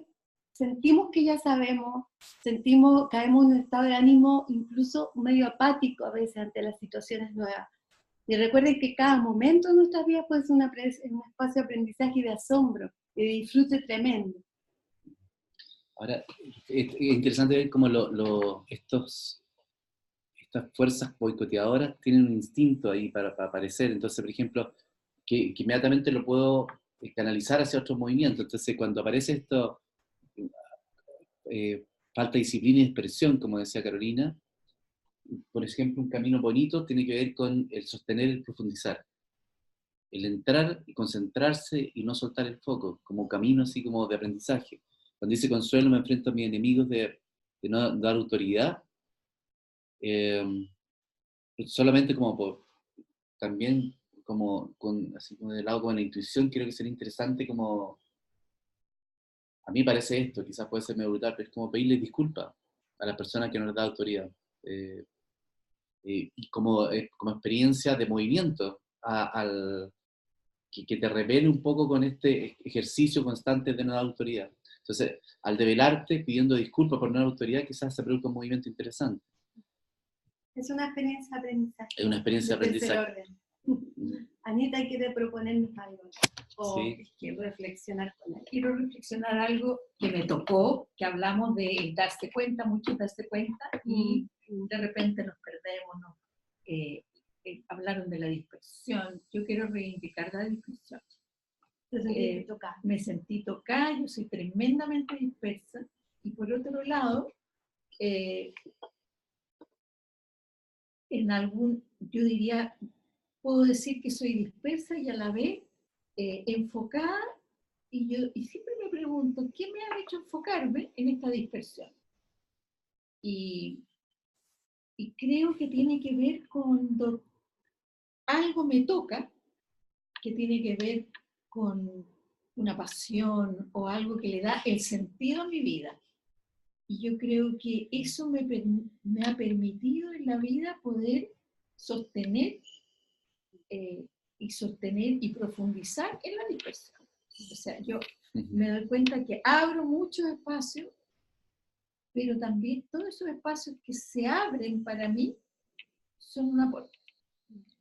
sentimos que ya sabemos, caemos en un estado de ánimo incluso medio apático a veces ante las situaciones nuevas. Y recuerden que cada momento de nuestras vidas puede ser un espacio de aprendizaje y de asombro, y de disfrute tremendo. Ahora, es interesante ver cómo estas fuerzas boicoteadoras tienen un instinto ahí para aparecer. Entonces, por ejemplo, que inmediatamente lo puedo canalizar hacia otros movimientos. Entonces, cuando aparece esto, falta de disciplina y expresión, como decía Carolina, por ejemplo, un camino bonito tiene que ver con el sostener, el profundizar. El entrar y concentrarse y no soltar el foco, como camino así como de aprendizaje. Cuando dice Consuelo, me enfrento a mis enemigos de no dar autoridad, solamente como también como así como del lado como la intuición, creo que sería interesante como, a mí parece esto, quizás puede ser medio brutal, pero es como pedirle disculpas a las personas que no les da autoridad. Y como experiencia de movimiento que te revele un poco con este ejercicio constante de no dar autoridad. Entonces, al develarte pidiendo disculpas por no dar autoridad, quizás se produzca un movimiento interesante. Es una experiencia de aprendizaje. Es una experiencia de aprendizaje. Anita quiere proponernos algo, o Sí. reflexionar con él. Quiero reflexionar algo que me tocó, que hablamos de darse cuenta, muchos darse cuenta, y de repente nos perdemos, ¿no? Hablaron de la dispersión. Yo quiero reivindicar la dispersión. Me sentí tocada, yo soy tremendamente dispersa, y por otro lado, yo diría, puedo decir que soy dispersa y a la vez enfocada, y siempre me pregunto, ¿qué me ha hecho enfocarme en esta dispersión? Y creo que tiene que ver cuando algo me toca, que tiene que ver con una pasión o algo que le da el sentido a mi vida. Y yo creo que eso me ha permitido en la vida poder sostener y profundizar en la dispersión. O sea, yo me doy cuenta que abro muchos espacios, pero también todos esos espacios que se abren para mí son un aporte.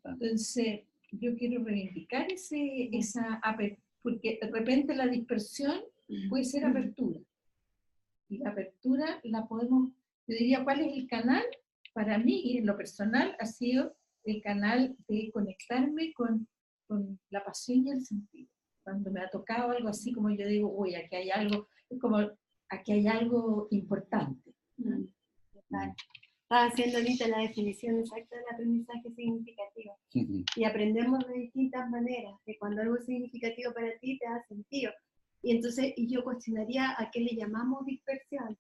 Entonces, yo quiero reivindicar esa apertura, porque de repente la dispersión puede ser apertura. Y la apertura la podemos, yo diría, ¿cuál es el canal? Para mí, y en lo personal, ha sido el canal de conectarme con la pasión y el sentido. Cuando me ha tocado algo así, como yo digo, uy, aquí hay algo, es como, aquí hay algo importante. Estaba haciendo ahorita la definición exacta del aprendizaje significativo. Y aprendemos de distintas maneras, que cuando algo es significativo para ti te da sentido. Y entonces, yo cuestionaría a qué le llamamos dispersión.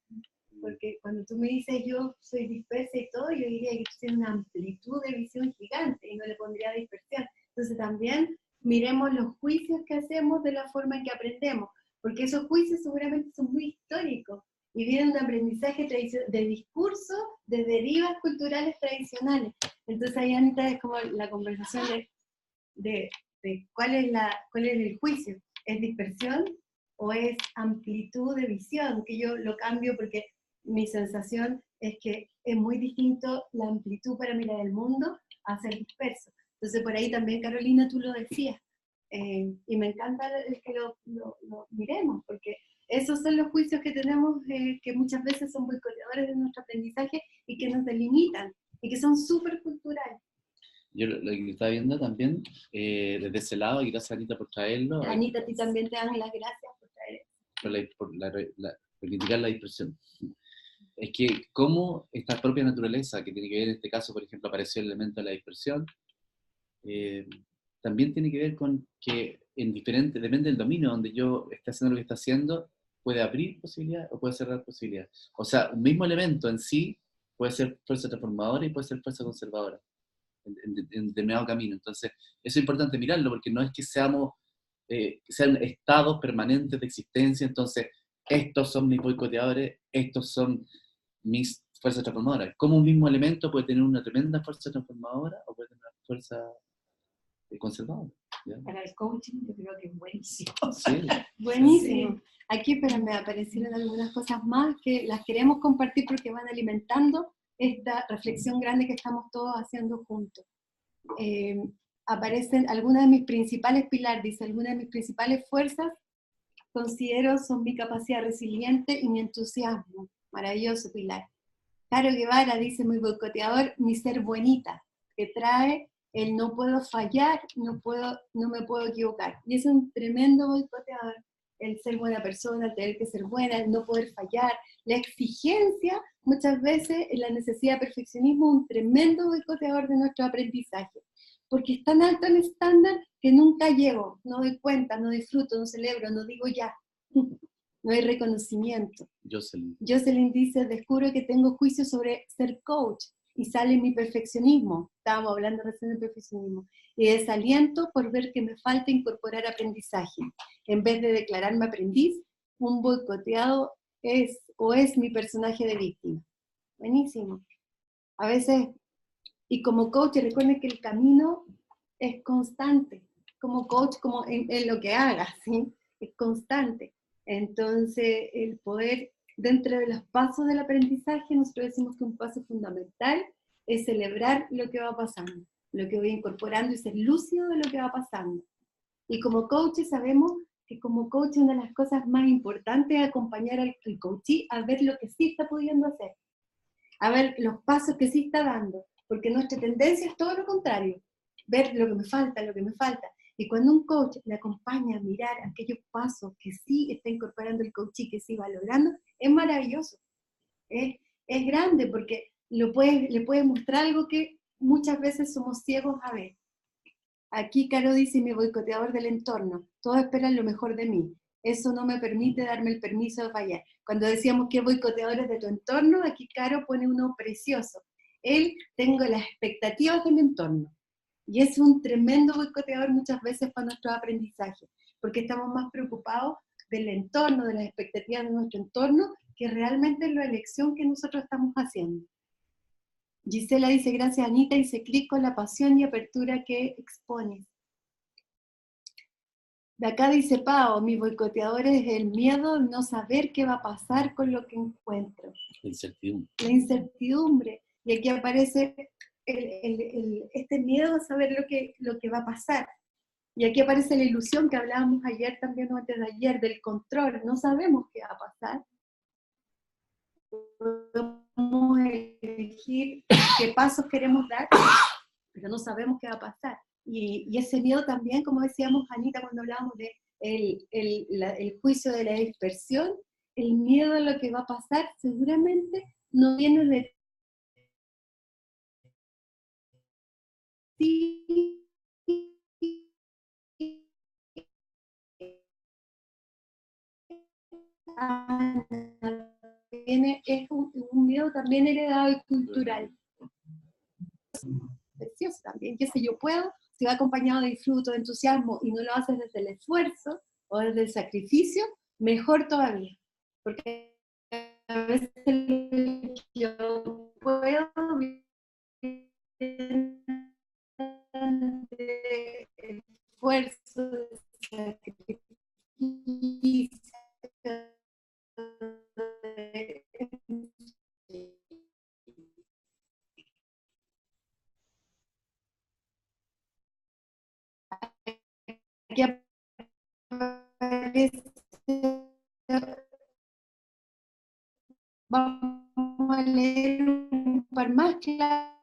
Porque cuando tú me dices yo soy dispersa y todo, yo diría que tú tienes una amplitud de visión gigante y no le pondría dispersión. Entonces también miremos los juicios que hacemos de la forma en que aprendemos, porque esos juicios seguramente son muy históricos y vienen de aprendizaje de discurso, de derivas culturales tradicionales. Entonces ahí Anita es como la conversación de cuál es el juicio. ¿Es dispersión o es amplitud de visión? Que yo lo cambio porque mi sensación es que es muy distinto la amplitud para mirar el mundo a ser disperso. Entonces por ahí también, Carolina, tú lo decías. Y me encanta que lo miremos, porque esos son los juicios que tenemos, que muchas veces son boicoteadores de nuestro aprendizaje y que nos delimitan, y que son súper culturales. Yo lo que estaba viendo también, desde ese lado, y gracias Anita por traerlo. Anita, a ti también te dan las gracias por traer eso. Por reivindicar la dispersión. Es que cómo esta propia naturaleza, que tiene que ver en este caso, por ejemplo, apareció el elemento de la dispersión, también tiene que ver con que depende del dominio donde yo esté haciendo lo que está haciendo, puede abrir posibilidades o puede cerrar posibilidades. O sea, un mismo elemento en sí puede ser fuerza transformadora y puede ser fuerza conservadora en determinado camino. Entonces, eso es importante mirarlo, porque no es que sean estados permanentes de existencia. Entonces, estos son mis boicoteadores, estos son mis fuerzas transformadoras. Como un mismo elemento puede tener una tremenda fuerza transformadora o puede tener una fuerza conservador. ¿Ya? Para el coaching yo creo que es buenísimo. Sí. Buenísimo. Sí. Aquí, pero me aparecieron algunas cosas más que las queremos compartir porque van alimentando esta reflexión grande que estamos todos haciendo juntos. Aparecen algunas de mis principales pilares, dice, algunas de mis principales fuerzas, considero son mi capacidad resiliente y mi entusiasmo. Maravilloso pilar. Caro Guevara dice, muy boicoteador, mi ser buenita, que trae el no puedo fallar, no me puedo equivocar. Y es un tremendo boicoteador, el ser buena persona, el tener que ser buena, el no poder fallar, la exigencia, muchas veces la necesidad de perfeccionismo, un tremendo boicoteador de nuestro aprendizaje. Porque es tan alto el estándar que nunca llego, no doy cuenta, no disfruto, no celebro, no digo ya. No hay reconocimiento. Jocelyn dice, descubro que tengo juicio sobre ser coach y sale mi perfeccionismo. Estábamos hablando recién de perfeccionismo. Y desaliento por ver que me falta incorporar aprendizaje. En vez de declararme aprendiz, un boicoteado es mi personaje de víctima. Buenísimo. A veces, y como coach, recuerden que el camino es constante. Como coach, como en lo que hagas, ¿sí? Es constante. Entonces, el poder, dentro de los pasos del aprendizaje, nosotros decimos que un paso fundamental es celebrar lo que va pasando, lo que voy incorporando y ser lúcido de lo que va pasando. Y como coaches sabemos que como coach una de las cosas más importantes es acompañar al coachee a ver lo que sí está pudiendo hacer, a ver los pasos que sí está dando, porque nuestra tendencia es todo lo contrario, ver lo que me falta, lo que me falta. Y cuando un coach le acompaña a mirar aquellos pasos que sí está incorporando el coachee, que sí va logrando, es maravilloso. Es grande porque le puede mostrar algo que muchas veces somos ciegos a ver. Aquí Caro dice, mi boicoteador del entorno, todos esperan lo mejor de mí. Eso no me permite darme el permiso de fallar. Cuando decíamos que boicoteadores de tu entorno, aquí Caro pone uno precioso. Tengo las expectativas del entorno. Y es un tremendo boicoteador muchas veces para nuestro aprendizaje, porque estamos más preocupados del entorno, de las expectativas de nuestro entorno, que realmente la elección que nosotros estamos haciendo. Gisela dice, gracias Anita, hice clic con la pasión y apertura que expones. De acá dice Pao, mi boicoteador es el miedo de no saber qué va a pasar con lo que encuentro. La incertidumbre. La incertidumbre. Y aquí aparece este miedo a saber lo que va a pasar. Y aquí aparece la ilusión que hablábamos ayer también, o antes de ayer, del control. No sabemos qué va a pasar. Podemos elegir qué pasos queremos dar, pero no sabemos qué va a pasar. Y ese miedo también, como decíamos Anita cuando hablábamos de el juicio de la dispersión, el miedo a lo que va a pasar seguramente no viene de ti, es un miedo también heredado y cultural. Precioso también, que si yo puedo, si va acompañado de disfruto, de entusiasmo y no lo haces desde el esfuerzo o desde el sacrificio, mejor todavía. Porque a veces yo puedo de esfuerzo, de sacrificio, aquí aparece, vamos a leer un par más claro.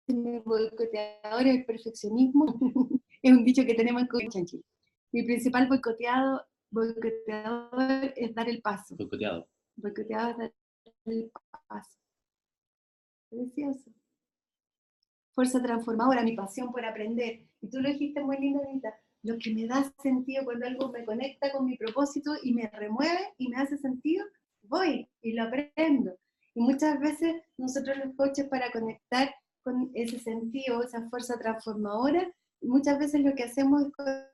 Mi boicoteador es el perfeccionismo. Es un dicho que tenemos en Chile. Mi principal boicoteador es dar el paso. Boicoteado. Boicoteado es dar el paso. Precioso. Fuerza transformadora, mi pasión por aprender. Y tú lo dijiste muy lindo, Anita. Lo que me da sentido cuando algo me conecta con mi propósito y me remueve y me hace sentido, voy y lo aprendo. Y muchas veces nosotros los coaches, para conectar con ese sentido, esa fuerza transformadora, muchas veces lo que hacemos es conectar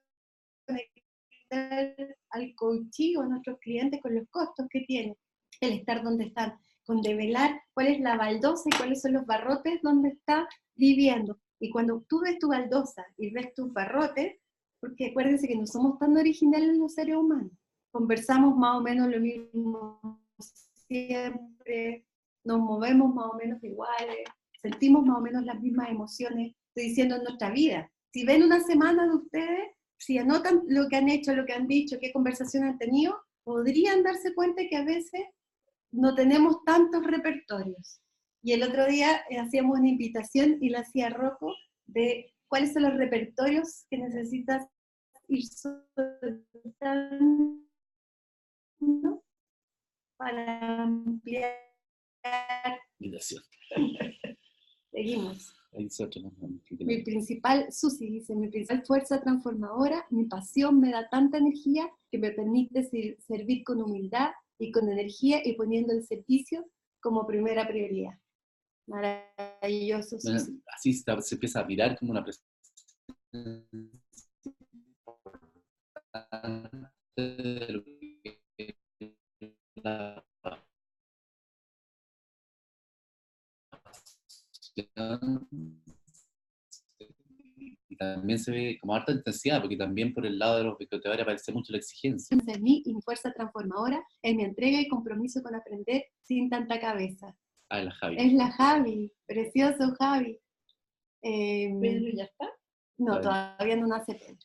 someter al coachee o a nuestros clientes con los costos que tiene, el estar donde están, con develar cuál es la baldosa y cuáles son los barrotes donde está viviendo. Y cuando tú ves tu baldosa y ves tus barrotes, porque acuérdense que no somos tan originales los seres humanos, conversamos más o menos lo mismo siempre, nos movemos más o menos iguales, sentimos más o menos las mismas emociones, estoy diciendo en nuestra vida. Si ven una semana de ustedes, si anotan lo que han hecho, lo que han dicho, qué conversación han tenido, podrían darse cuenta que a veces no tenemos tantos repertorios. Y el otro día hacíamos una invitación y la hacía Rocco de cuáles son los repertorios que necesitas ir soltando para ampliar. Invitación. Seguimos. Ahí se otro, ¿no? Mi principal, Susi dice, mi principal fuerza transformadora, mi pasión me da tanta energía que me permite servir con humildad y con energía y poniendo el servicio como primera prioridad. Maravilloso, Bueno, Susi. así se empieza a mirar como una presencia de lo que la pasión, y también se ve como harta intensidad, porque también por el lado de los bibliotecados aparece mucho la exigencia. En mí y mi fuerza transformadora es mi entrega y compromiso con aprender sin tanta cabeza. Ah, la Javi. Es la Javi, precioso Javi. ¿Pedro ya está? No, todavía no nace Pedro.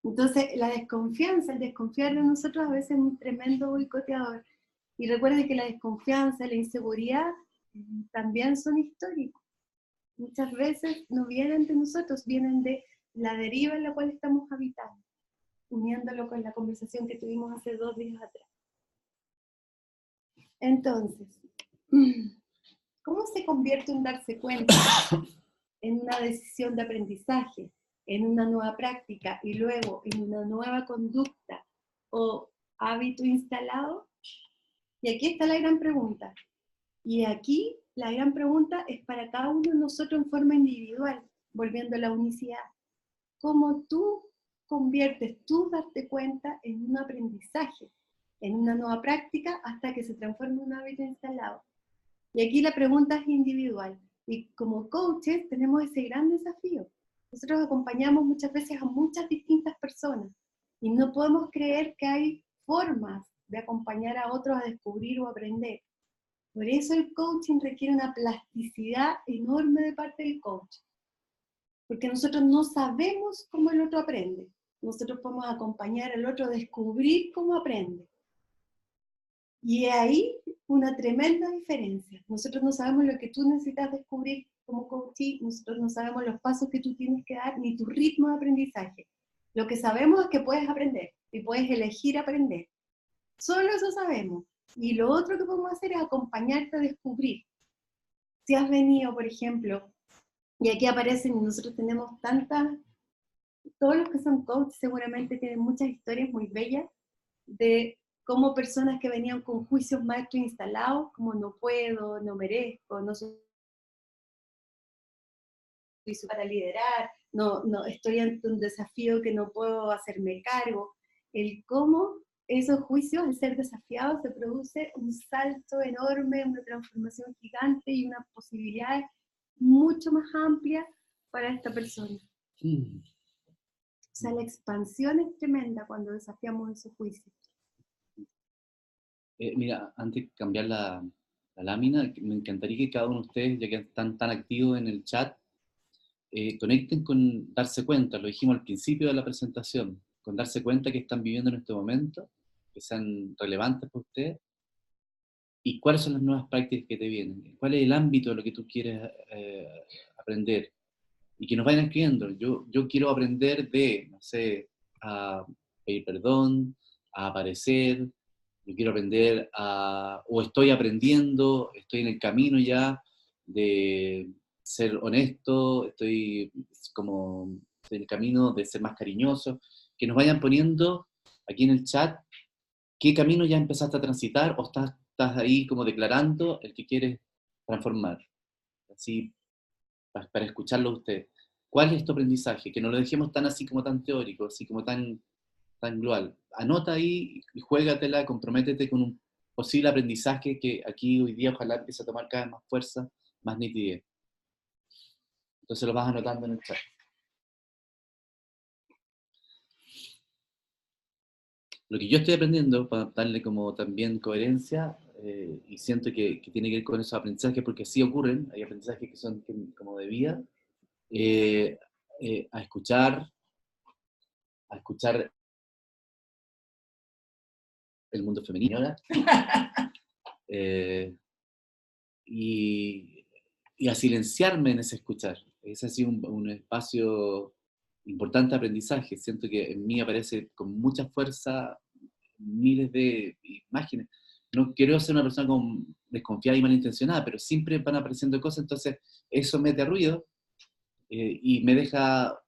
Entonces, la desconfianza, el desconfiar de nosotros a veces es un tremendo boicoteador. Y recuerden que la desconfianza, la inseguridad también son históricos. Muchas veces no vienen de nosotros, vienen de la deriva en la cual estamos habitando, uniéndolo con la conversación que tuvimos hace 2 días atrás. Entonces, ¿cómo se convierte un darse cuenta en una decisión de aprendizaje, en una nueva práctica y luego en una nueva conducta o hábito instalado? Y aquí está la gran pregunta. Y aquí la gran pregunta es para cada uno de nosotros en forma individual, volviendo a la unicidad. ¿Cómo tú conviertes tu darte cuenta en un aprendizaje, en una nueva práctica hasta que se transforme en un hábito instalado? Y aquí la pregunta es individual. Y como coaches tenemos ese gran desafío. Nosotros acompañamos muchas veces a muchas distintas personas y no podemos creer que hay formas de acompañar a otros a descubrir o aprender. Por eso el coaching requiere una plasticidad enorme de parte del coach. Porque nosotros no sabemos cómo el otro aprende. Nosotros podemos acompañar al otro a descubrir cómo aprende. Y ahí una tremenda diferencia. Nosotros no sabemos lo que tú necesitas descubrir como coachee, nosotros no sabemos los pasos que tú tienes que dar, ni tu ritmo de aprendizaje. Lo que sabemos es que puedes aprender y puedes elegir aprender. Solo eso sabemos. Y lo otro que podemos hacer es acompañarte a descubrir. Si has venido, por ejemplo, y aquí aparecen, nosotros tenemos tantas, todos los que son coaches seguramente tienen muchas historias muy bellas de cómo personas que venían con juicios maestros instalados, como no puedo, no merezco, no soy para liderar, no estoy ante un desafío que no puedo hacerme cargo. El cómo esos juicios, al ser desafiados, se produce un salto enorme, una transformación gigante y una posibilidad mucho más amplia para esta persona. O sea, la expansión es tremenda cuando desafiamos esos juicios. Mira, antes de cambiar la lámina, me encantaría que cada uno de ustedes, ya que están tan activos en el chat, conecten con darse cuenta, lo dijimos al principio de la presentación, con darse cuenta que están viviendo en este momento, que sean relevantes para ustedes, y cuáles son las nuevas prácticas que te vienen, cuál es el ámbito de lo que tú quieres aprender, y que nos vayan escribiendo. Yo quiero aprender de, no sé, a pedir perdón, a aparecer, yo quiero aprender o estoy aprendiendo, estoy en el camino ya de ser honesto, estoy como en el camino de ser más cariñoso, que nos vayan poniendo aquí en el chat qué camino ya empezaste a transitar o estás ahí como declarando el que quieres transformar, así para escucharlo a ustedes. ¿Cuál es tu aprendizaje? Que no lo dejemos tan así como tan teórico, así como tan tan global. Anota ahí y juégatela, comprométete con un posible aprendizaje que aquí hoy día ojalá empiece a tomar cada vez más fuerza, más nitidez. Entonces lo vas anotando en el chat. Lo que yo estoy aprendiendo, para darle como también coherencia, y siento que tiene que ver con esos aprendizajes, porque sí ocurren, hay aprendizajes que son como de vida, a escuchar el mundo femenino ahora, y a silenciarme en ese escuchar. Ese ha sido un espacio importante de aprendizaje. Siento que en mí aparece con mucha fuerza miles de imágenes. No quiero ser una persona desconfiada y malintencionada, pero siempre van apareciendo cosas, entonces eso mete ruido y me deja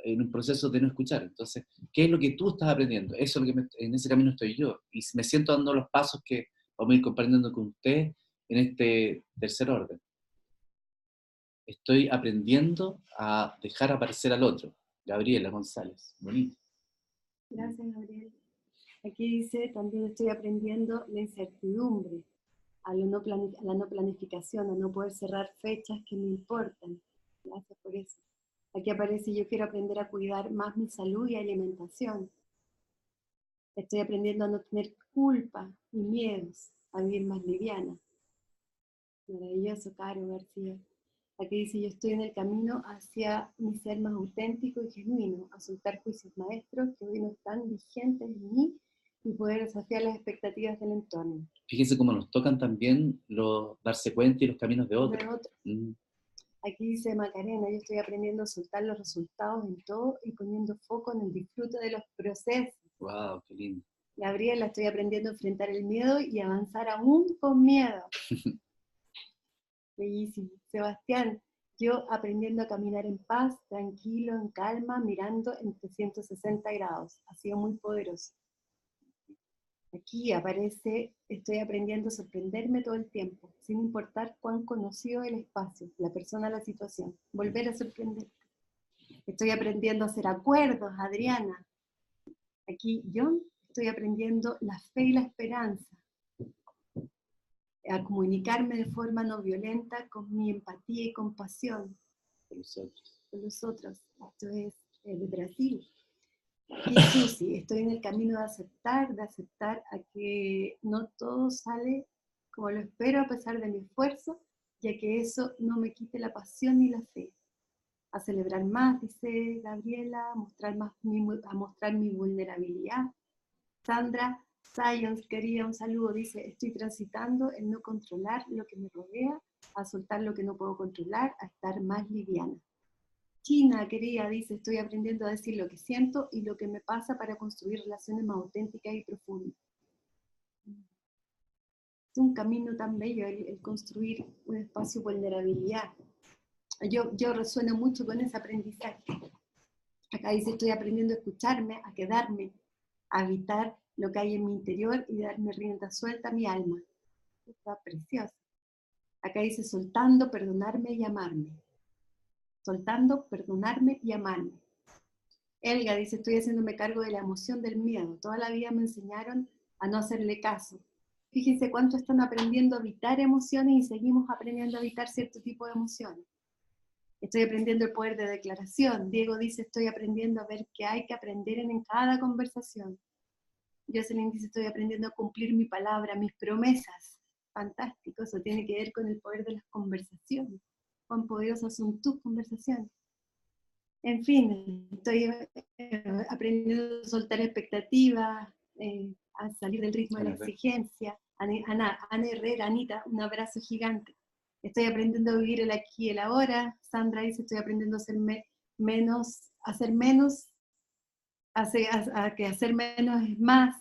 en un proceso de no escuchar. Entonces, ¿qué es lo que tú estás aprendiendo? Eso es lo que en ese camino estoy yo. Y me siento dando los pasos que vamos a ir comprendiendo con usted en este tercer orden. Estoy aprendiendo a dejar aparecer al otro. Gabriela González, bonito. Gracias, Gabriel. Aquí dice, también estoy aprendiendo la incertidumbre, a la no planificación, a no poder cerrar fechas que me importan. Gracias por eso. Aquí aparece, yo quiero aprender a cuidar más mi salud y alimentación. Estoy aprendiendo a no tener culpa ni miedos, a vivir más liviana. Maravilloso, Caro García. Aquí dice, yo estoy en el camino hacia mi ser más auténtico y genuino, a soltar juicios maestros que hoy no están vigentes en mí y poder desafiar las expectativas del entorno. Fíjense cómo nos tocan también darse cuenta y los caminos de otros. Aquí dice Macarena, yo estoy aprendiendo a soltar los resultados en todo y poniendo foco en el disfrute de los procesos. ¡Wow! ¡Qué lindo! Gabriela, estoy aprendiendo a enfrentar el miedo y avanzar aún con miedo. Bellísimo. Sebastián, yo aprendiendo a caminar en paz, tranquilo, en calma, mirando en 360 grados. Ha sido muy poderoso. Aquí aparece, estoy aprendiendo a sorprenderme todo el tiempo, sin importar cuán conocido el espacio, la persona, la situación. Volver a sorprenderte. Estoy aprendiendo a hacer acuerdos, Adriana. Aquí, John, estoy aprendiendo la fe y la esperanza. A comunicarme de forma no violenta con mi empatía y compasión Por los otros. Por los otros. Esto es de Brasil. Y Susi, estoy en el camino de aceptar a que no todo sale como lo espero a pesar de mi esfuerzo, ya que eso no me quite la pasión ni la fe. A celebrar más, dice Gabriela, a mostrar mi vulnerabilidad. Sandra Science, querida, un saludo, dice, estoy transitando el no controlar lo que me rodea, a soltar lo que no puedo controlar, a estar más liviana. China, querida, dice, estoy aprendiendo a decir lo que siento y lo que me pasa para construir relaciones más auténticas y profundas. Es un camino tan bello el construir un espacio de vulnerabilidad. Yo resueno mucho con ese aprendizaje. Acá dice, estoy aprendiendo a escucharme, a quedarme, a habitar lo que hay en mi interior y darme rienda suelta a mi alma. Está precioso. Acá dice, soltando, perdonarme y amarme. Soltando, perdonarme y amarme. Elga dice, estoy haciéndome cargo de la emoción del miedo. Toda la vida me enseñaron a no hacerle caso. Fíjense cuánto están aprendiendo a evitar emociones y seguimos aprendiendo a evitar cierto tipo de emociones. Estoy aprendiendo el poder de declaración. Diego dice, estoy aprendiendo a ver qué hay que aprender en cada conversación. Jocelyn dice, estoy aprendiendo a cumplir mi palabra, mis promesas. Fantástico, eso tiene que ver con el poder de las conversaciones. Cuán poderosas son tus conversaciones. En fin, estoy aprendiendo a soltar expectativas, a salir del ritmo de la exigencia. Ana Herrera, Anita, un abrazo gigante. Estoy aprendiendo a vivir el aquí y el ahora. Sandra dice, estoy aprendiendo a hacer menos, que hacer menos es más.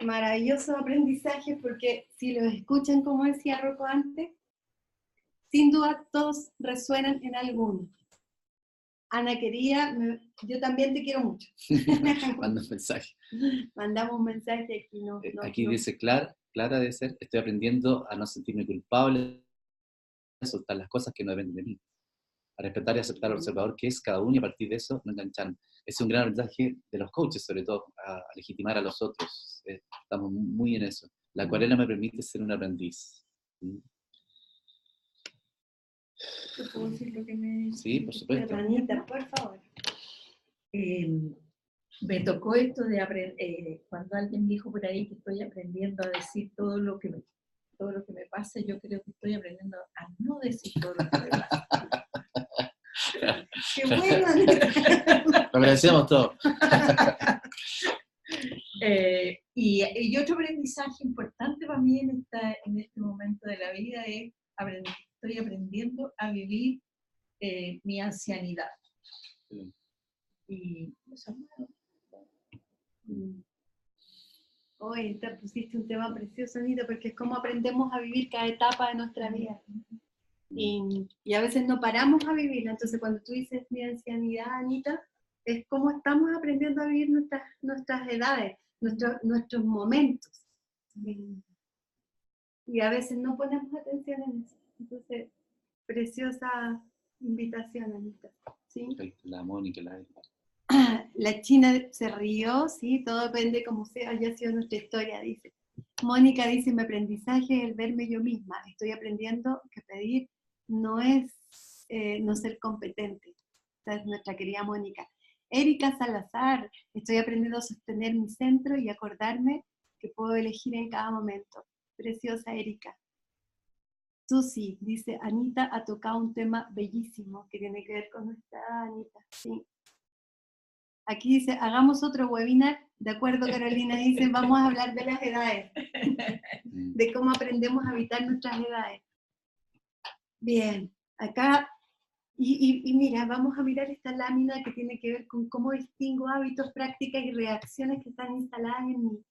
Maravilloso aprendizaje, porque si los escuchan, como decía Rocco antes, sin duda todos resuenan en alguno. Ana querida, yo también te quiero mucho. Manda un mensaje. Mandamos un mensaje aquí. Aquí dice Clara de ser, estoy aprendiendo a no sentirme culpable, a soltar las cosas que no dependen de mí. a respetar y aceptar al observador que es cada uno y a partir de eso no engancharnos. Es un gran aprendizaje de los coaches, sobre todo, a legitimar a los otros. Estamos muy en eso. La acuarela me permite ser un aprendiz. ¿Te puedo decir lo que me... Sí, por supuesto. Anita, por favor. Me tocó esto de aprender, cuando alguien dijo por ahí que estoy aprendiendo a decir todo lo que me pasa, yo creo que estoy aprendiendo a no decir todo lo que me pasa. ¡Qué bueno, Anita! Lo agradecemos todo. Y otro aprendizaje importante para mí en este momento de la vida es estoy aprendiendo a vivir mi ancianidad. Sí. Y eso es bueno. Hoy te pusiste un tema precioso, Anita, porque es cómo aprendemos a vivir cada etapa de nuestra vida. Y a veces no paramos a vivirla. Entonces, cuando tú dices mi ancianidad, Anita, es cómo estamos aprendiendo a vivir nuestras edades, nuestros momentos. Y a veces no ponemos atención en eso. Entonces, preciosa invitación, Anita. ¿Sí? La Mónica, La China se rió, sí, todo depende cómo haya sido nuestra historia, dice. Mónica dice, mi aprendizaje es el verme yo misma. Estoy aprendiendo que pedir no es no ser competente. Esta es nuestra querida Mónica. Erika Salazar, estoy aprendiendo a sostener mi centro y acordarme que puedo elegir en cada momento. Preciosa Erika. Susi dice, Anita ha tocado un tema bellísimo que tiene que ver con nuestra Anita. Sí. Aquí dice, hagamos otro webinar. De acuerdo, Carolina, dice, vamos a hablar de las edades. De cómo aprendemos a habitar nuestras edades. Bien, acá, y mira, vamos a mirar esta lámina que tiene que ver con cómo distingo hábitos, prácticas y reacciones que están instaladas en mí.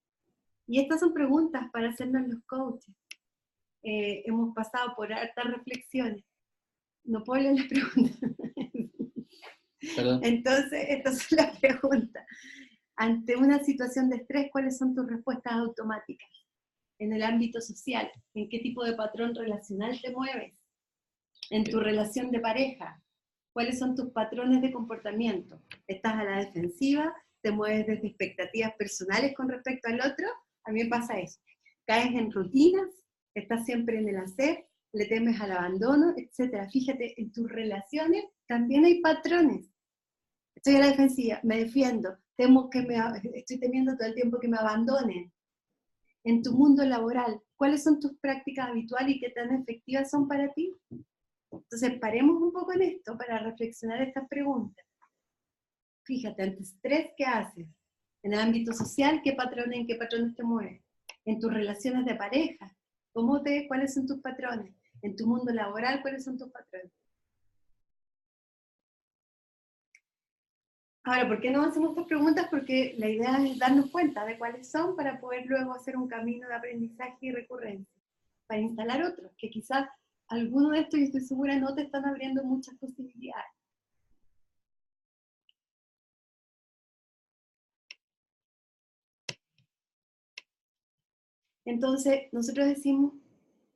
Y estas son preguntas para hacernos los coaches. Hemos pasado por hartas reflexiones. No puedo leer las preguntas. Perdón. Entonces, estas son las preguntas. Ante una situación de estrés, ¿cuáles son tus respuestas automáticas? En el ámbito social, ¿en qué tipo de patrón relacional te mueves? En tu relación de pareja, ¿cuáles son tus patrones de comportamiento? ¿Estás a la defensiva? ¿Te mueves desde expectativas personales con respecto al otro? A mí me pasa eso. ¿Caes en rutinas? ¿Estás siempre en el hacer? ¿Le temes al abandono? Etcétera. Fíjate, en tus relaciones también hay patrones. Estoy a la defensiva, me defiendo, estoy temiendo todo el tiempo que me abandonen. En tu mundo laboral, ¿cuáles son tus prácticas habituales y qué tan efectivas son para ti? Entonces, paremos un poco en esto para reflexionar estas preguntas. Fíjate, ante estrés, ¿qué haces? En el ámbito social, ¿en qué patrones te mueves? En tus relaciones de pareja, ¿cuáles son tus patrones? En tu mundo laboral, ¿cuáles son tus patrones? Ahora, ¿por qué no hacemos estas preguntas? Porque la idea es darnos cuenta de cuáles son para poder luego hacer un camino de aprendizaje y recurrencia, para instalar otros, que quizás algunos de estos, yo estoy segura, no te están abriendo muchas posibilidades. Entonces, nosotros decimos,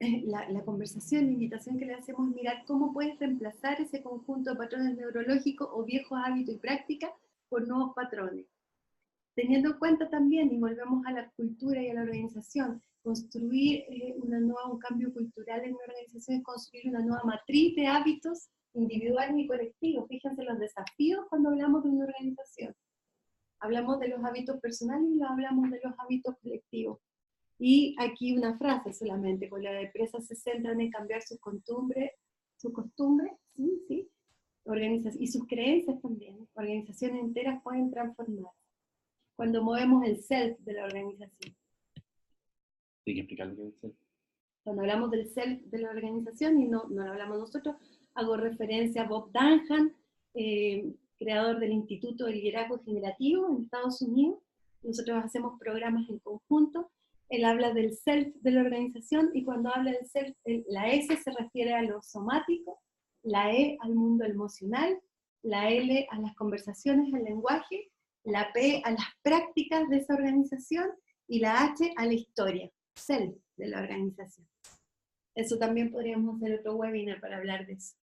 la conversación, la invitación que le hacemos es mirar cómo puedes reemplazar ese conjunto de patrones neurológicos o viejos hábitos y prácticas por nuevos patrones. Teniendo en cuenta también, y volvemos a la cultura y a la organización, construir un cambio cultural en una organización es construir una nueva matriz de hábitos individuales y colectivos. Fíjense los desafíos cuando hablamos de una organización. Hablamos de los hábitos personales y hablamos de los hábitos colectivos. Y aquí una frase solamente, con las empresas se centran en cambiar sus costumbres, ¿sí? Y sus creencias también. Organizaciones enteras pueden transformar. Cuando movemos el self de la organización. Hay que explicar lo que es el self. Cuando hablamos del self de la organización, y no lo hablamos nosotros, hago referencia a Bob Dunham, creador del Instituto de Liderazgo Generativo en Estados Unidos. Nosotros hacemos programas en conjunto. Él habla del self de la organización, y cuando habla del self, la S se refiere a lo somático, la E al mundo emocional, la L a las conversaciones, al lenguaje, la P a las prácticas de esa organización, y la H a la historia, self de la organización. Eso también podríamos hacer otro webinar para hablar de eso.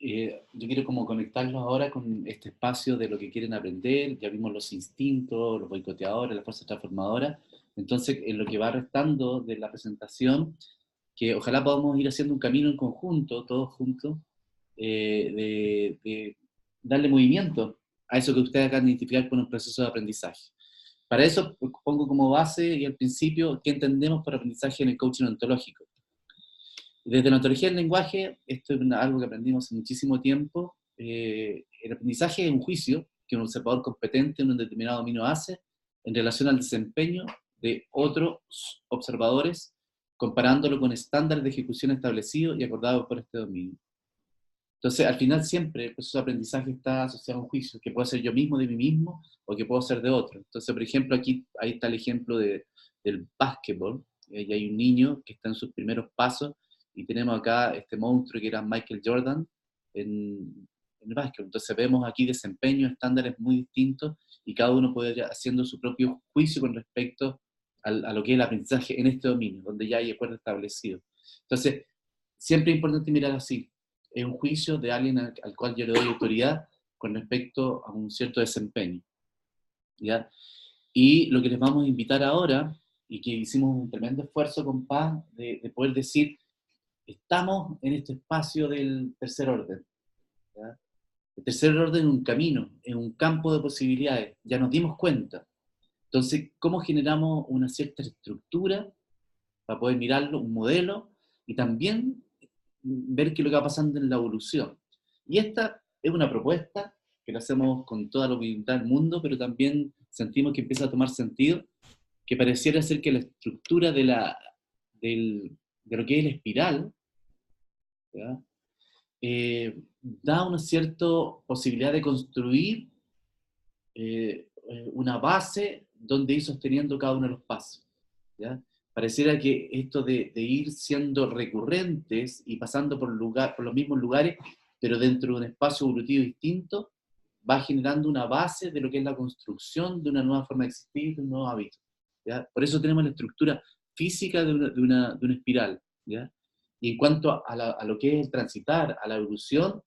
yo quiero como conectarlos ahora con este espacio de lo que quieren aprender. Ya vimos los instintos, los boicoteadores, las fuerzas transformadoras. Entonces, en lo que va restando de la presentación, que ojalá podamos ir haciendo un camino en conjunto, todos juntos, de darle movimiento a eso que ustedes acaban de identificar con un proceso de aprendizaje. Para eso pongo como base y al principio qué entendemos por aprendizaje en el coaching ontológico. Desde la ontología del lenguaje, esto es algo que aprendimos hace muchísimo tiempo, el aprendizaje es un juicio que un observador competente en un determinado dominio hace en relación al desempeño de otros observadores, comparándolo con estándares de ejecución establecidos y acordados por este dominio. Entonces, al final siempre el proceso de aprendizaje está asociado a un juicio, que puede ser yo mismo de mí mismo, o que puedo ser de otro. Entonces, por ejemplo, aquí ahí está el ejemplo del básquetbol, y hay un niño que está en sus primeros pasos, y tenemos acá este monstruo que era Michael Jordan en el básquet. Entonces vemos aquí desempeños, estándares muy distintos, y cada uno puede ir haciendo su propio juicio con respecto a lo que es el aprendizaje en este dominio, donde ya hay acuerdo establecido. Entonces, siempre es importante mirar así. Es un juicio de alguien al cual yo le doy autoridad con respecto a un cierto desempeño, ¿ya? Y lo que les vamos a invitar ahora, y que hicimos un tremendo esfuerzo con Paz, de poder decir, estamos en este espacio del tercer orden, ¿ya? El tercer orden es un camino, es un campo de posibilidades, ya nos dimos cuenta. Entonces, ¿cómo generamos una cierta estructura para poder mirarlo, un modelo, y también ver qué es lo que va pasando en la evolución? Y esta es una propuesta que la hacemos con toda la voluntad del mundo, pero también sentimos que empieza a tomar sentido, que pareciera ser que la estructura de lo que es la espiral, ¿ya? Da una cierta posibilidad de construir una base donde ir sosteniendo cada uno de los pasos, ¿ya? Pareciera que esto de ir siendo recurrentes y pasando por los mismos lugares, pero dentro de un espacio evolutivo distinto, va generando una base de lo que es la construcción de una nueva forma de existir, de un nuevo hábito, ¿ya? Por eso tenemos la estructura física de una espiral, ¿ya? Y en cuanto a lo que es el transitar, a la evolución,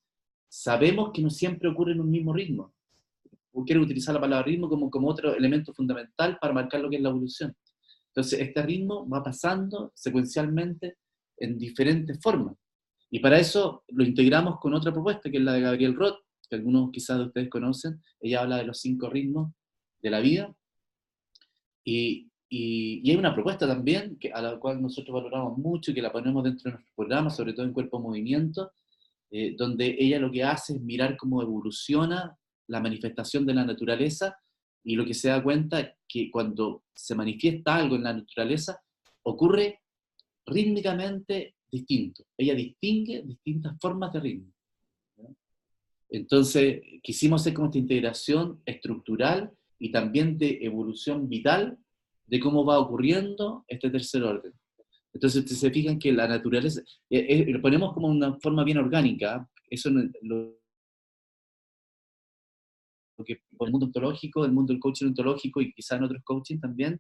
sabemos que no siempre ocurre en un mismo ritmo. Quiero utilizar la palabra ritmo como otro elemento fundamental para marcar lo que es la evolución. Entonces, este ritmo va pasando secuencialmente en diferentes formas. Y para eso lo integramos con otra propuesta, que es la de Gabrielle Roth, que algunos quizás de ustedes conocen. Ella habla de los 5 ritmos de la vida. Y hay una propuesta también, a la cual nosotros valoramos mucho y que la ponemos dentro de nuestro programa, sobre todo en Cuerpo Movimiento, donde ella lo que hace es mirar cómo evoluciona la manifestación de la naturaleza, y lo que se da cuenta es que cuando se manifiesta algo en la naturaleza, ocurre rítmicamente distinto. Ella distingue distintas formas de ritmo, ¿no? Entonces, quisimos hacer como esta integración estructural y también de evolución vital de cómo va ocurriendo este tercer orden. Entonces, ustedes se fijan que la naturaleza, lo ponemos como una forma bien orgánica, eso lo que por el mundo ontológico, el mundo del coaching ontológico y quizás en otros coaching también,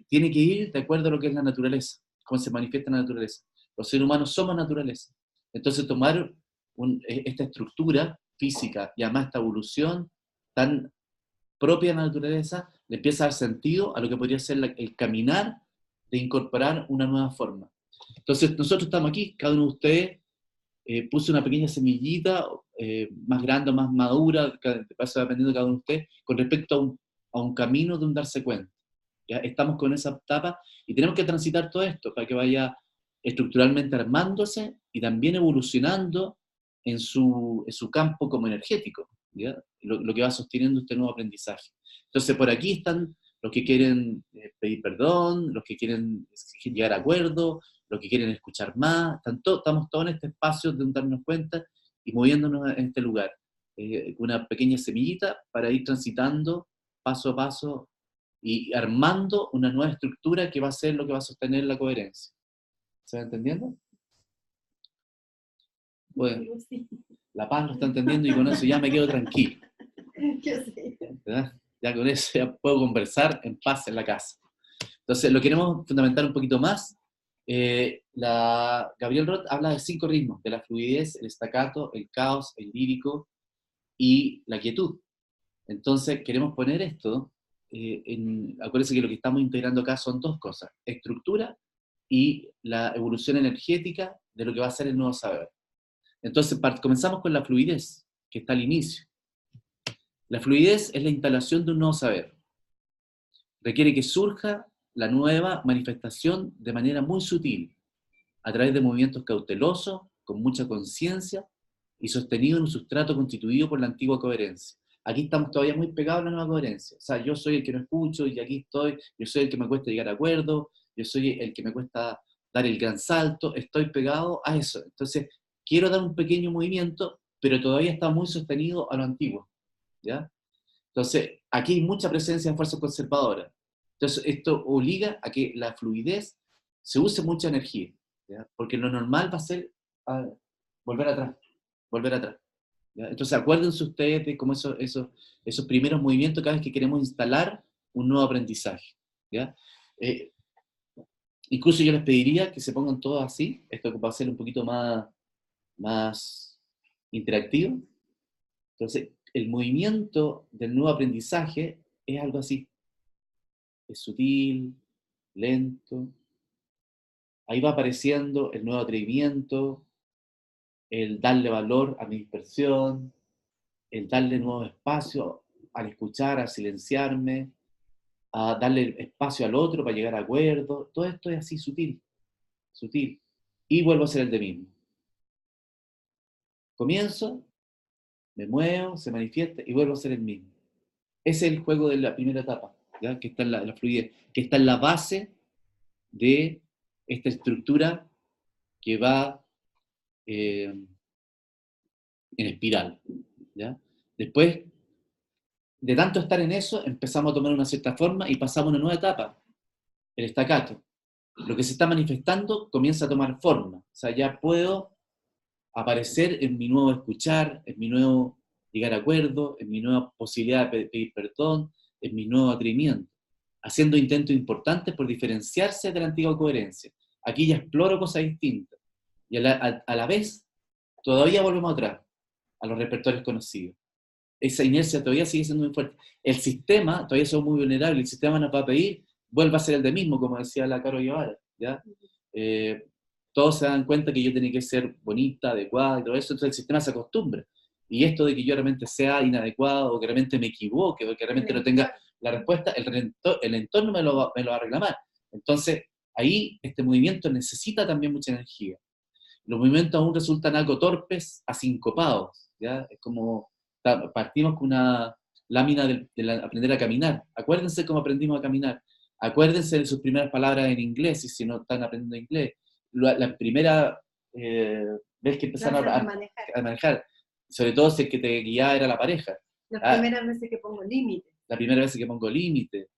tiene que ir de acuerdo a lo que es la naturaleza, cómo se manifiesta la naturaleza. Los seres humanos somos naturaleza. Entonces, tomar esta estructura física y además esta evolución tan propia de la naturaleza, le empieza a dar sentido a lo que podría ser el caminar de incorporar una nueva forma. Entonces, nosotros estamos aquí, cada uno de ustedes puso una pequeña semillita, más grande o más madura, dependiendo de cada uno de ustedes, con respecto a un camino de un darse cuenta. ¿Ya? Estamos con esa etapa y tenemos que transitar todo esto para que vaya estructuralmente armándose y también evolucionando en su campo como energético, ¿ya? Lo que va sosteniendo este nuevo aprendizaje. Entonces, por aquí están los que quieren pedir perdón, los que quieren llegar a acuerdo, los que quieren escuchar más, estamos todos en este espacio de darnos cuenta y moviéndonos en este lugar. Una pequeña semillita para ir transitando paso a paso y armando una nueva estructura que va a ser lo que va a sostener la coherencia. ¿Se va entendiendo? Bueno, la Paz lo está entendiendo y con eso ya me quedo tranquilo. Yo sé. ¿Verdad? Ya con eso ya puedo conversar en paz en la casa. Entonces, lo queremos fundamentar un poquito más Gabriel Roth habla de 5 ritmos, de la fluidez, el staccato, el caos, el lírico y la quietud. Entonces, queremos poner esto, acuérdense que lo que estamos integrando acá son 2 cosas, estructura y la evolución energética de lo que va a ser el nuevo saber. Entonces, comenzamos con la fluidez, que está al inicio. La fluidez es la instalación de un nuevo saber. Requiere que surja la nueva manifestación de manera muy sutil, a través de movimientos cautelosos, con mucha conciencia y sostenido en un sustrato constituido por la antigua coherencia. Aquí estamos todavía muy pegados a la nueva coherencia. O sea, yo soy el que no escucho y aquí estoy, yo soy el que me cuesta llegar a acuerdo, yo soy el que me cuesta dar el gran salto, estoy pegado a eso. Entonces, quiero dar un pequeño movimiento, pero todavía está muy sostenido a lo antiguo, ¿ya? Entonces, aquí hay mucha presencia de fuerzas conservadoras. Entonces, esto obliga a que la fluidez se use mucha energía, ¿ya? Porque lo normal va a ser volver atrás, volver atrás. ¿Ya? Entonces, acuérdense ustedes de cómo esos primeros movimientos cada vez que queremos instalar un nuevo aprendizaje, ¿ya? Incluso yo les pediría que se pongan todos así, esto va a ser un poquito más interactivo. Entonces, el movimiento del nuevo aprendizaje es algo así. Es sutil, lento. Ahí va apareciendo el nuevo atrevimiento, el darle valor a mi dispersión, el darle nuevo espacio al escuchar, al silenciarme, a darle espacio al otro para llegar a acuerdo. Todo esto es así sutil, sutil. Y vuelvo a ser el de mismo. Comienzo, me muevo, se manifiesta y vuelvo a ser el mismo. Ese es el juego de la primera etapa, ¿ya? Que está en la fluidez, que está en la base de esta estructura que va en espiral, ¿ya? Después, de tanto estar en eso, empezamos a tomar una cierta forma y pasamos a una nueva etapa, el staccato. Lo que se está manifestando comienza a tomar forma, o sea, ya puedo aparecer en mi nuevo escuchar, en mi nuevo llegar a acuerdo, en mi nueva posibilidad de pedir perdón, en mi nuevo atrevimiento, haciendo intentos importantes por diferenciarse de la antigua coherencia. Aquí ya exploro cosas distintas, y a la vez todavía volvemos atrás, a los repertorios conocidos. Esa inercia todavía sigue siendo muy fuerte. El sistema, todavía somos muy vulnerables, el sistema nos va a pedir, vuelva a ser el de mismo, como decía la Caro Guevara, ¿ya? Todos se dan cuenta que yo tenía que ser bonita, adecuada y todo eso, entonces el sistema se acostumbra. Y esto de que yo realmente sea inadecuado, o que realmente me equivoque, o que realmente no tenga la respuesta, el entorno me lo va a reclamar. Entonces, ahí este movimiento necesita también mucha energía. Los movimientos aún resultan algo torpes, asincopados, ¿ya? Es como, partimos con una lámina de aprender a caminar. Acuérdense cómo aprendimos a caminar. Acuérdense de sus primeras palabras en inglés, y si no están aprendiendo inglés. La primera vez que empezaron a manejar, sobre todo si el que te guiaba era la pareja. Las primeras veces que pongo límite. La primera vez que pongo límite.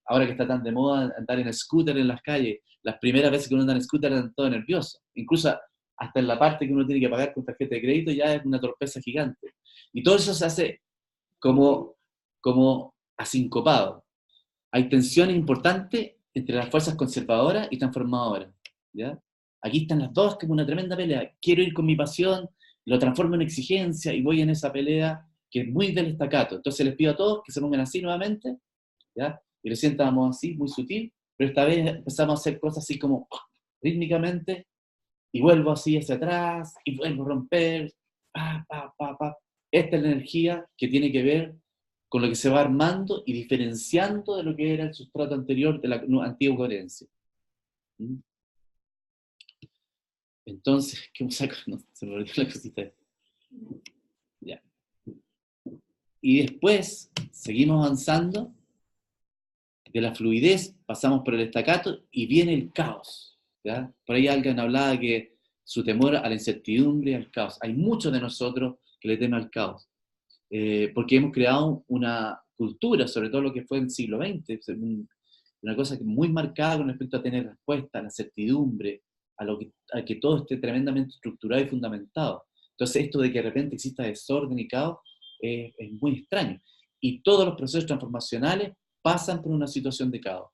Ahora que está tan de moda andar en scooter en las calles, las primeras veces que uno anda en scooter andan todo nervioso. Incluso hasta en la parte que uno tiene que pagar con tarjeta de crédito ya es una torpeza gigante. Y todo eso se hace como asincopado. Hay tensiones importantes entre las fuerzas conservadoras y transformadoras, ¿ya? Aquí están las dos como una tremenda pelea. Quiero ir con mi pasión, lo transformo en exigencia y voy en esa pelea que es muy del staccato. Entonces les pido a todos que se pongan así nuevamente, ¿ya? Y recién estábamos así, muy sutil, pero esta vez empezamos a hacer cosas así como rítmicamente, y vuelvo así hacia atrás, y vuelvo a romper, pa, pa, pa, pa. Esta es la energía que tiene que ver con lo que se va armando y diferenciando de lo que era el sustrato anterior de la antigua coherencia. ¿Mm? Entonces, ¿qué saco? No, se me olvidó la cosita. Ya. Y después seguimos avanzando. De la fluidez pasamos por el staccato y viene el caos, ¿ya? Por ahí alguien hablaba que su temor a la incertidumbre y al caos. Hay muchos de nosotros que le temen al caos, porque hemos creado una cultura, sobre todo lo que fue en el siglo XX, una cosa muy marcada con respecto a tener respuesta, a la certidumbre, a que todo esté tremendamente estructurado y fundamentado. Entonces esto de que de repente exista desorden y caos es muy extraño. Y todos los procesos transformacionales pasan por una situación de caos.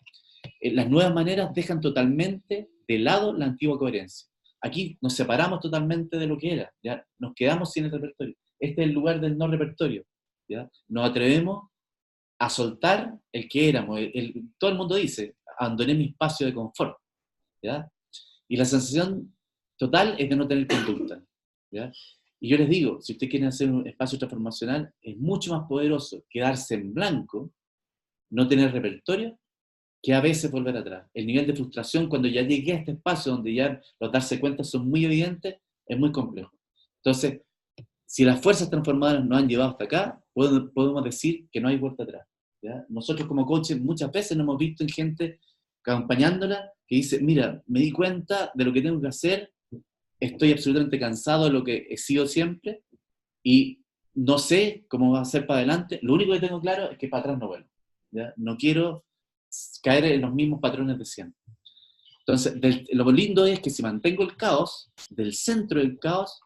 las nuevas maneras dejan totalmente de lado la antigua coherencia. Aquí nos separamos totalmente de lo que era, ¿ya? Nos quedamos sin el repertorio. Este es el lugar del no repertorio, ¿ya? Nos atrevemos a soltar el que éramos. Todo el mundo dice, abandoné mi espacio de confort, ¿ya? Y la sensación total es de no tener conducta, ¿ya? Y yo les digo, si ustedes quieren hacer un espacio transformacional, es mucho más poderoso quedarse en blanco, no tener repertorio, que a veces volver atrás. El nivel de frustración cuando ya llegué a este espacio donde ya los darse cuenta son muy evidentes, es muy complejo. Entonces, si las fuerzas transformadoras nos han llevado hasta acá, podemos decir que no hay vuelta atrás, ¿ya? Nosotros como coaches muchas veces nos hemos visto en gente acompañándola que dice, mira, me di cuenta de lo que tengo que hacer, estoy absolutamente cansado de lo que he sido siempre y no sé cómo va a ser para adelante, lo único que tengo claro es que para atrás no vuelvo, ¿ya? No quiero caer en los mismos patrones de siempre. Entonces, lo lindo es que si mantengo el caos, del centro del caos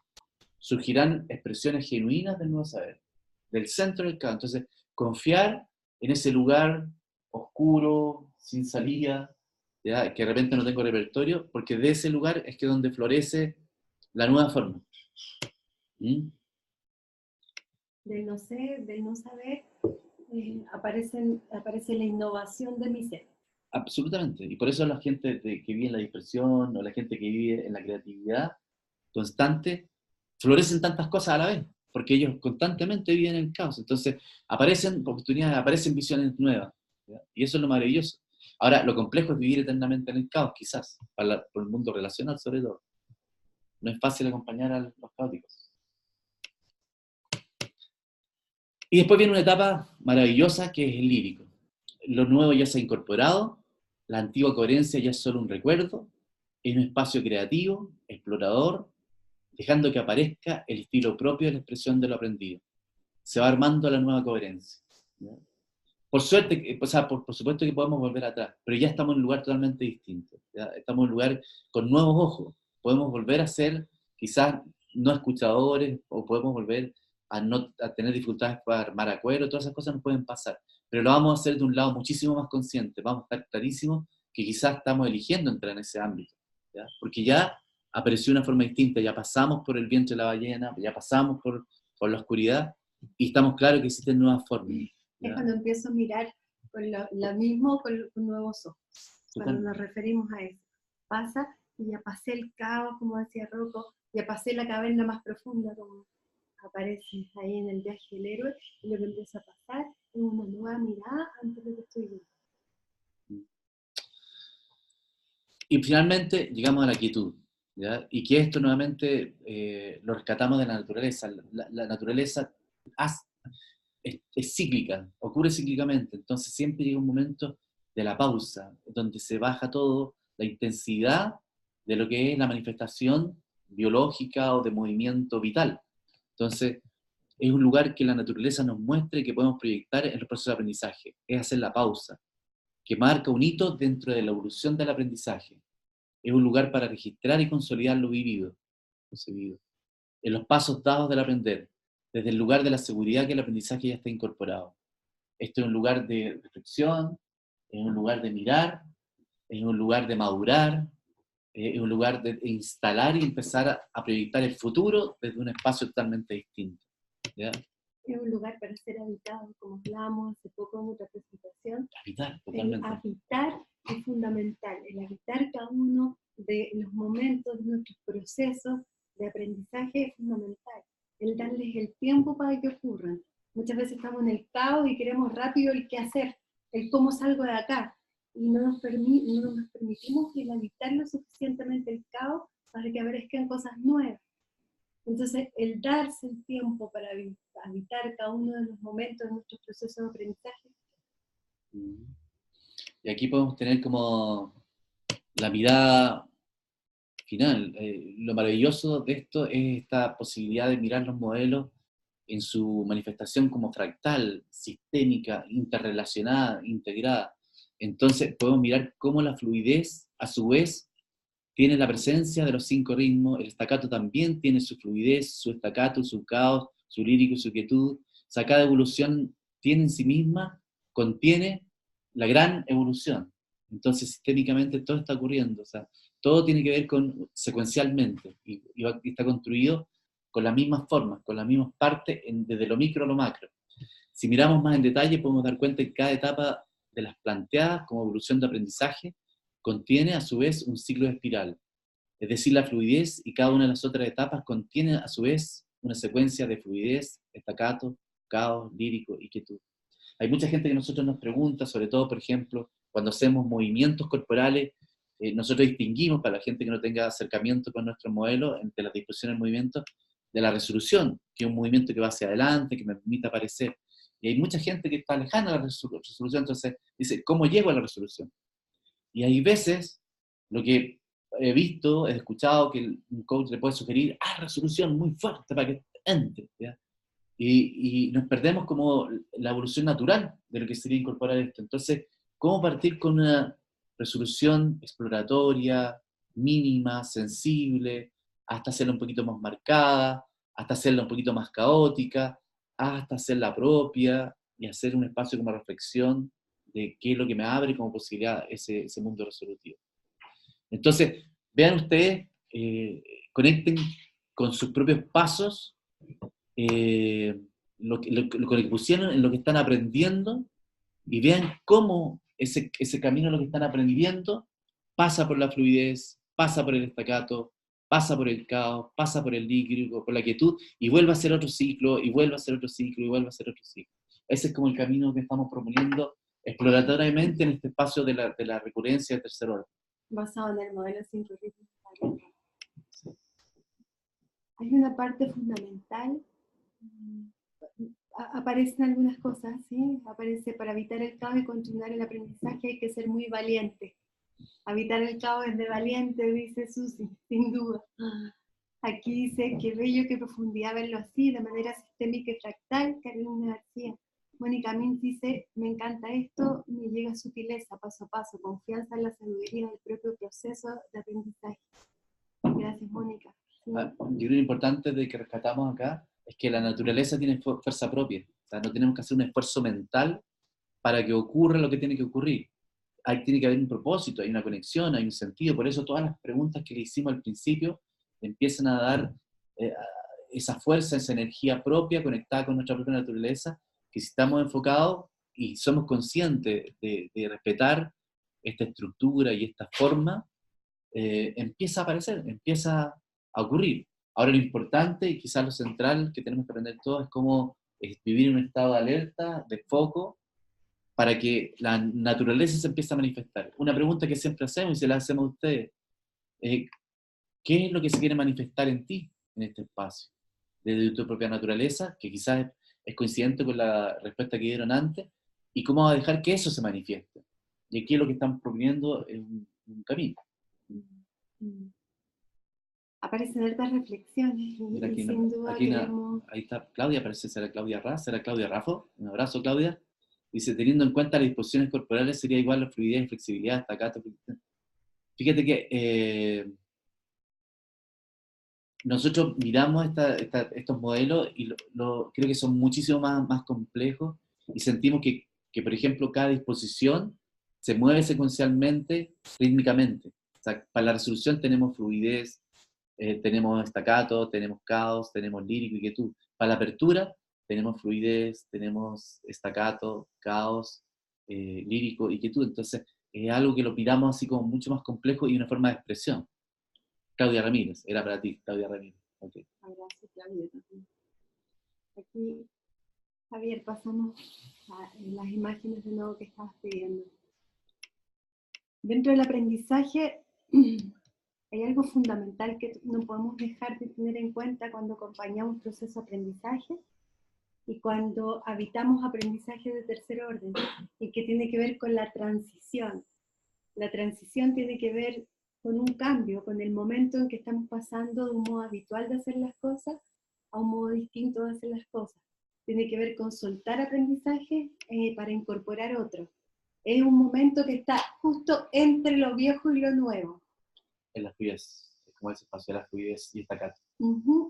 surgirán expresiones genuinas del nuevo saber, del centro del caos. Entonces, confiar en ese lugar oscuro, sin salida, ¿ya? Que de repente no tengo repertorio, porque de ese lugar es que donde florece la nueva forma. ¿Mm? Del no ser, del no saber, aparece la innovación de mi ser. Absolutamente. Y por eso la gente que vive en la dispersión o la gente que vive en la creatividad constante, florecen tantas cosas a la vez, porque ellos constantemente viven en el caos. Entonces, aparecen oportunidades, aparecen visiones nuevas, ¿ya? Y eso es lo maravilloso. Ahora, lo complejo es vivir eternamente en el caos, quizás, por el mundo relacional sobre todo. No es fácil acompañar a los caóticos. Y después viene una etapa maravillosa que es el lírico. Lo nuevo ya se ha incorporado, la antigua coherencia ya es solo un recuerdo, es un espacio creativo, explorador, dejando que aparezca el estilo propio de la expresión de lo aprendido. Se va armando la nueva coherencia, ¿ya? Por suerte, o sea, por supuesto que podemos volver atrás, pero ya estamos en un lugar totalmente distinto, ¿ya? Estamos en un lugar con nuevos ojos, podemos volver a ser quizás no escuchadores, o podemos volver a tener dificultades para armar acuerdos, todas esas cosas nos pueden pasar, pero lo vamos a hacer de un lado muchísimo más consciente, vamos a estar clarísimos que quizás estamos eligiendo entrar en ese ámbito, ¿ya? Porque ya apareció una forma distinta, ya pasamos por el vientre de la ballena, ya pasamos por la oscuridad, y estamos claros que existen nuevas formas. Es cuando empiezo a mirar con lo mismo con nuevos ojos, cuando Totalmente. nos referimos a eso. Pasa y ya pasé el caos, como decía Rocco, ya pasé la caverna más profunda, como aparece ahí en el viaje del héroe, y lo que empieza a pasar es una nueva mirada ante lo que estoy viendo. Y finalmente llegamos a la quietud, ¿ya? Y que esto nuevamente lo rescatamos de la naturaleza. La naturaleza es cíclica, ocurre cíclicamente, entonces siempre llega un momento de la pausa, donde se baja todo, la intensidad de lo que es la manifestación biológica o de movimiento vital. Entonces, es un lugar que la naturaleza nos muestra y que podemos proyectar en el proceso de aprendizaje, es hacer la pausa, que marca un hito dentro de la evolución del aprendizaje. Es un lugar para registrar y consolidar lo vivido, en los pasos dados del aprender, desde el lugar de la seguridad que el aprendizaje ya está incorporado. Este es un lugar de reflexión, es un lugar de mirar, es un lugar de madurar, es un lugar de instalar y empezar a proyectar el futuro desde un espacio totalmente distinto, ¿ya? Es un lugar para ser habitado, como hablábamos hace poco en otra presentación. Habitar, El totalmente. habitar es fundamental, el habitar cada uno de los momentos, de nuestros procesos de aprendizaje es fundamental. El darles el tiempo para que ocurran. Muchas veces estamos en el caos y queremos rápido el qué hacer, el cómo salgo de acá. Y no nos permitimos el habitar lo suficientemente el caos para que aparezcan cosas nuevas. Entonces, el darse el tiempo para habitar cada uno de los momentos de nuestros procesos de aprendizaje. Y aquí podemos tener como la mirada final. Lo maravilloso de esto es esta posibilidad de mirar los modelos en su manifestación como fractal, sistémica, interrelacionada, integrada. Entonces podemos mirar cómo la fluidez, a su vez, tiene la presencia de los 5 ritmos, el staccato también tiene su fluidez, su staccato, su caos, su lírico y su quietud. O sea, cada evolución tiene en sí misma, contiene la gran evolución, Entonces, sistémicamente todo está ocurriendo, o sea, todo tiene que ver con secuencialmente, y está construido con las mismas formas, con las mismas partes, desde lo micro a lo macro. Si miramos más en detalle, podemos dar cuenta que cada etapa de las planteadas como evolución de aprendizaje contiene a su vez un ciclo de espiral. Es decir, la fluidez y cada una de las otras etapas contiene a su vez una secuencia de fluidez, estacato, caos, lírico y quietud. Hay mucha gente que nosotros nos pregunta, sobre todo, por ejemplo, cuando hacemos movimientos corporales, nosotros distinguimos, para la gente que no tenga acercamiento con nuestro modelo, entre las disposiciones del movimiento, de la resolución, que es un movimiento que va hacia adelante, que me permite aparecer. Y hay mucha gente que está lejana a la resolución, entonces dice, ¿cómo llego a la resolución? Y hay veces, lo que he visto, he escuchado, que un coach le puede sugerir, resolución muy fuerte para que entre, ¿ya? Y nos perdemos como la evolución natural de lo que sería incorporar esto. Entonces, ¿cómo partir con una resolución exploratoria, mínima, sensible, hasta hacerla un poquito más marcada, hasta hacerla un poquito más caótica, hasta hacerla propia y hacer un espacio como reflexión de qué es lo que me abre como posibilidad ese mundo resolutivo? Entonces, vean ustedes, conecten con sus propios pasos, con lo que pusieron, en lo que están aprendiendo, y vean cómo ese camino, lo que están aprendiendo, pasa por la fluidez, pasa por el estacato, pasa por el caos, pasa por el líquido, por la quietud, y vuelve a ser otro ciclo, y vuelve a ser otro ciclo, y vuelve a ser otro ciclo. Ese es como el camino que estamos proponiendo exploratoriamente en este espacio de la recurrencia del tercer orden. Basado en el modelo sincronismo. Hay una parte fundamental, aparecen algunas cosas, ¿sí? Aparece: para evitar el caos y continuar el aprendizaje hay que ser muy valiente. Habitar el caos es de valiente, dice Susi, sin duda. Aquí dice: qué bello, qué profundidad verlo así, de manera sistémica y fractal. Carolina García. Mónica Mintz dice: me encanta esto, me llega sutileza, paso a paso, confianza en la sabiduría del propio proceso de aprendizaje. Gracias, Mónica. Sí. Yo creo que lo importante de que rescatamos acá es que la naturaleza tiene fuerza propia. O sea, no tenemos que hacer un esfuerzo mental para que ocurra lo que tiene que ocurrir. Tiene que haber un propósito, hay una conexión, hay un sentido. Por eso todas las preguntas que le hicimos al principio empiezan a dar esa fuerza, esa energía propia conectada con nuestra propia naturaleza, que si estamos enfocados y somos conscientes de respetar esta estructura y esta forma, empieza a aparecer, empieza a ocurrir. Ahora lo importante y quizás lo central que tenemos que aprender todos es cómo vivir en un estado de alerta, de foco, para que la naturaleza se empiece a manifestar. Una pregunta que siempre hacemos y se la hacemos a ustedes: ¿qué es lo que se quiere manifestar en ti, en este espacio? Desde tu propia naturaleza, que quizás es coincidente con la respuesta que dieron antes, y cómo va a dejar que eso se manifieste. Y aquí lo que están proponiendo es un camino. Aparecen hartas reflexiones y Aquí sin duda queremos... ahí está Claudia, parece ser Claudia Raz, será Claudia Raffo. Un abrazo, Claudia. Dice: teniendo en cuenta las disposiciones corporales sería igual la fluidez y flexibilidad, estacato. Fíjate que nosotros miramos estos modelos y creo que son muchísimo más complejos, y sentimos que, por ejemplo, cada disposición se mueve secuencialmente, rítmicamente. O sea, para la resolución tenemos fluidez, tenemos estacato, tenemos caos, tenemos lírico y quietud. Para la apertura tenemos fluidez, tenemos estacato, caos, lírico y quietud. Entonces es algo que lo miramos así como mucho más complejo y una forma de expresión. Claudia Ramírez, era para ti, Claudia Ramírez. Okay. Gracias, Claudia. Aquí, Javier, pasamos a las imágenes de nuevo que estabas pidiendo. Dentro del aprendizaje hay algo fundamental que no podemos dejar de tener en cuenta cuando acompañamos un proceso de aprendizaje y cuando habitamos aprendizaje de tercer orden, y que tiene que ver con la transición. La transición tiene que ver con un cambio, con el momento en que estamos pasando de un modo habitual de hacer las cosas a un modo distinto de hacer las cosas. Tiene que ver con soltar aprendizaje para incorporar otro. Es un momento que está justo entre lo viejo y lo nuevo. En la fluidez, es como ese espacio de la fluidez y estacato.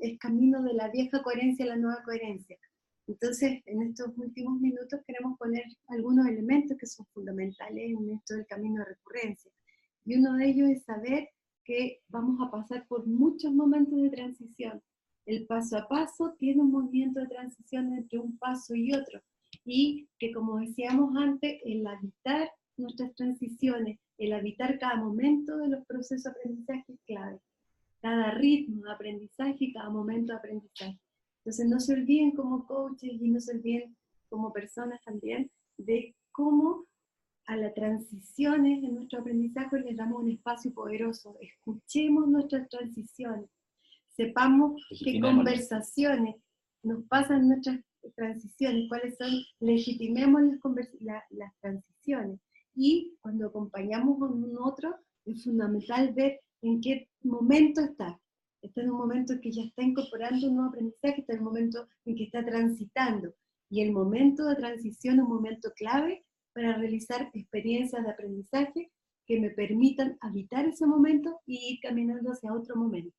Es camino de la vieja coherencia a la nueva coherencia. Entonces, en estos últimos minutos queremos poner algunos elementos que son fundamentales en esto del camino de recurrencia. Y uno de ellos es saber que vamos a pasar por muchos momentos de transición. El paso a paso tiene un movimiento de transición entre un paso y otro. Y que, como decíamos antes, el habitar nuestras transiciones, el habitar cada momento de los procesos de aprendizaje es clave. Cada ritmo de aprendizaje y cada momento de aprendizaje. Entonces no se olviden como coaches y no se olviden como personas también de cómo a las transiciones en nuestro aprendizaje les damos un espacio poderoso. Escuchemos nuestras transiciones. Sepamos qué conversaciones nos pasan en nuestras transiciones, cuáles son, legitimemos las transiciones. Y cuando acompañamos a un otro, es fundamental ver en qué momento está. Está en un momento en que ya está incorporando un nuevo aprendizaje, está en un momento en que está transitando. Y el momento de transición es un momento clave para realizar experiencias de aprendizaje que me permitan habitar ese momento y ir caminando hacia otro momento.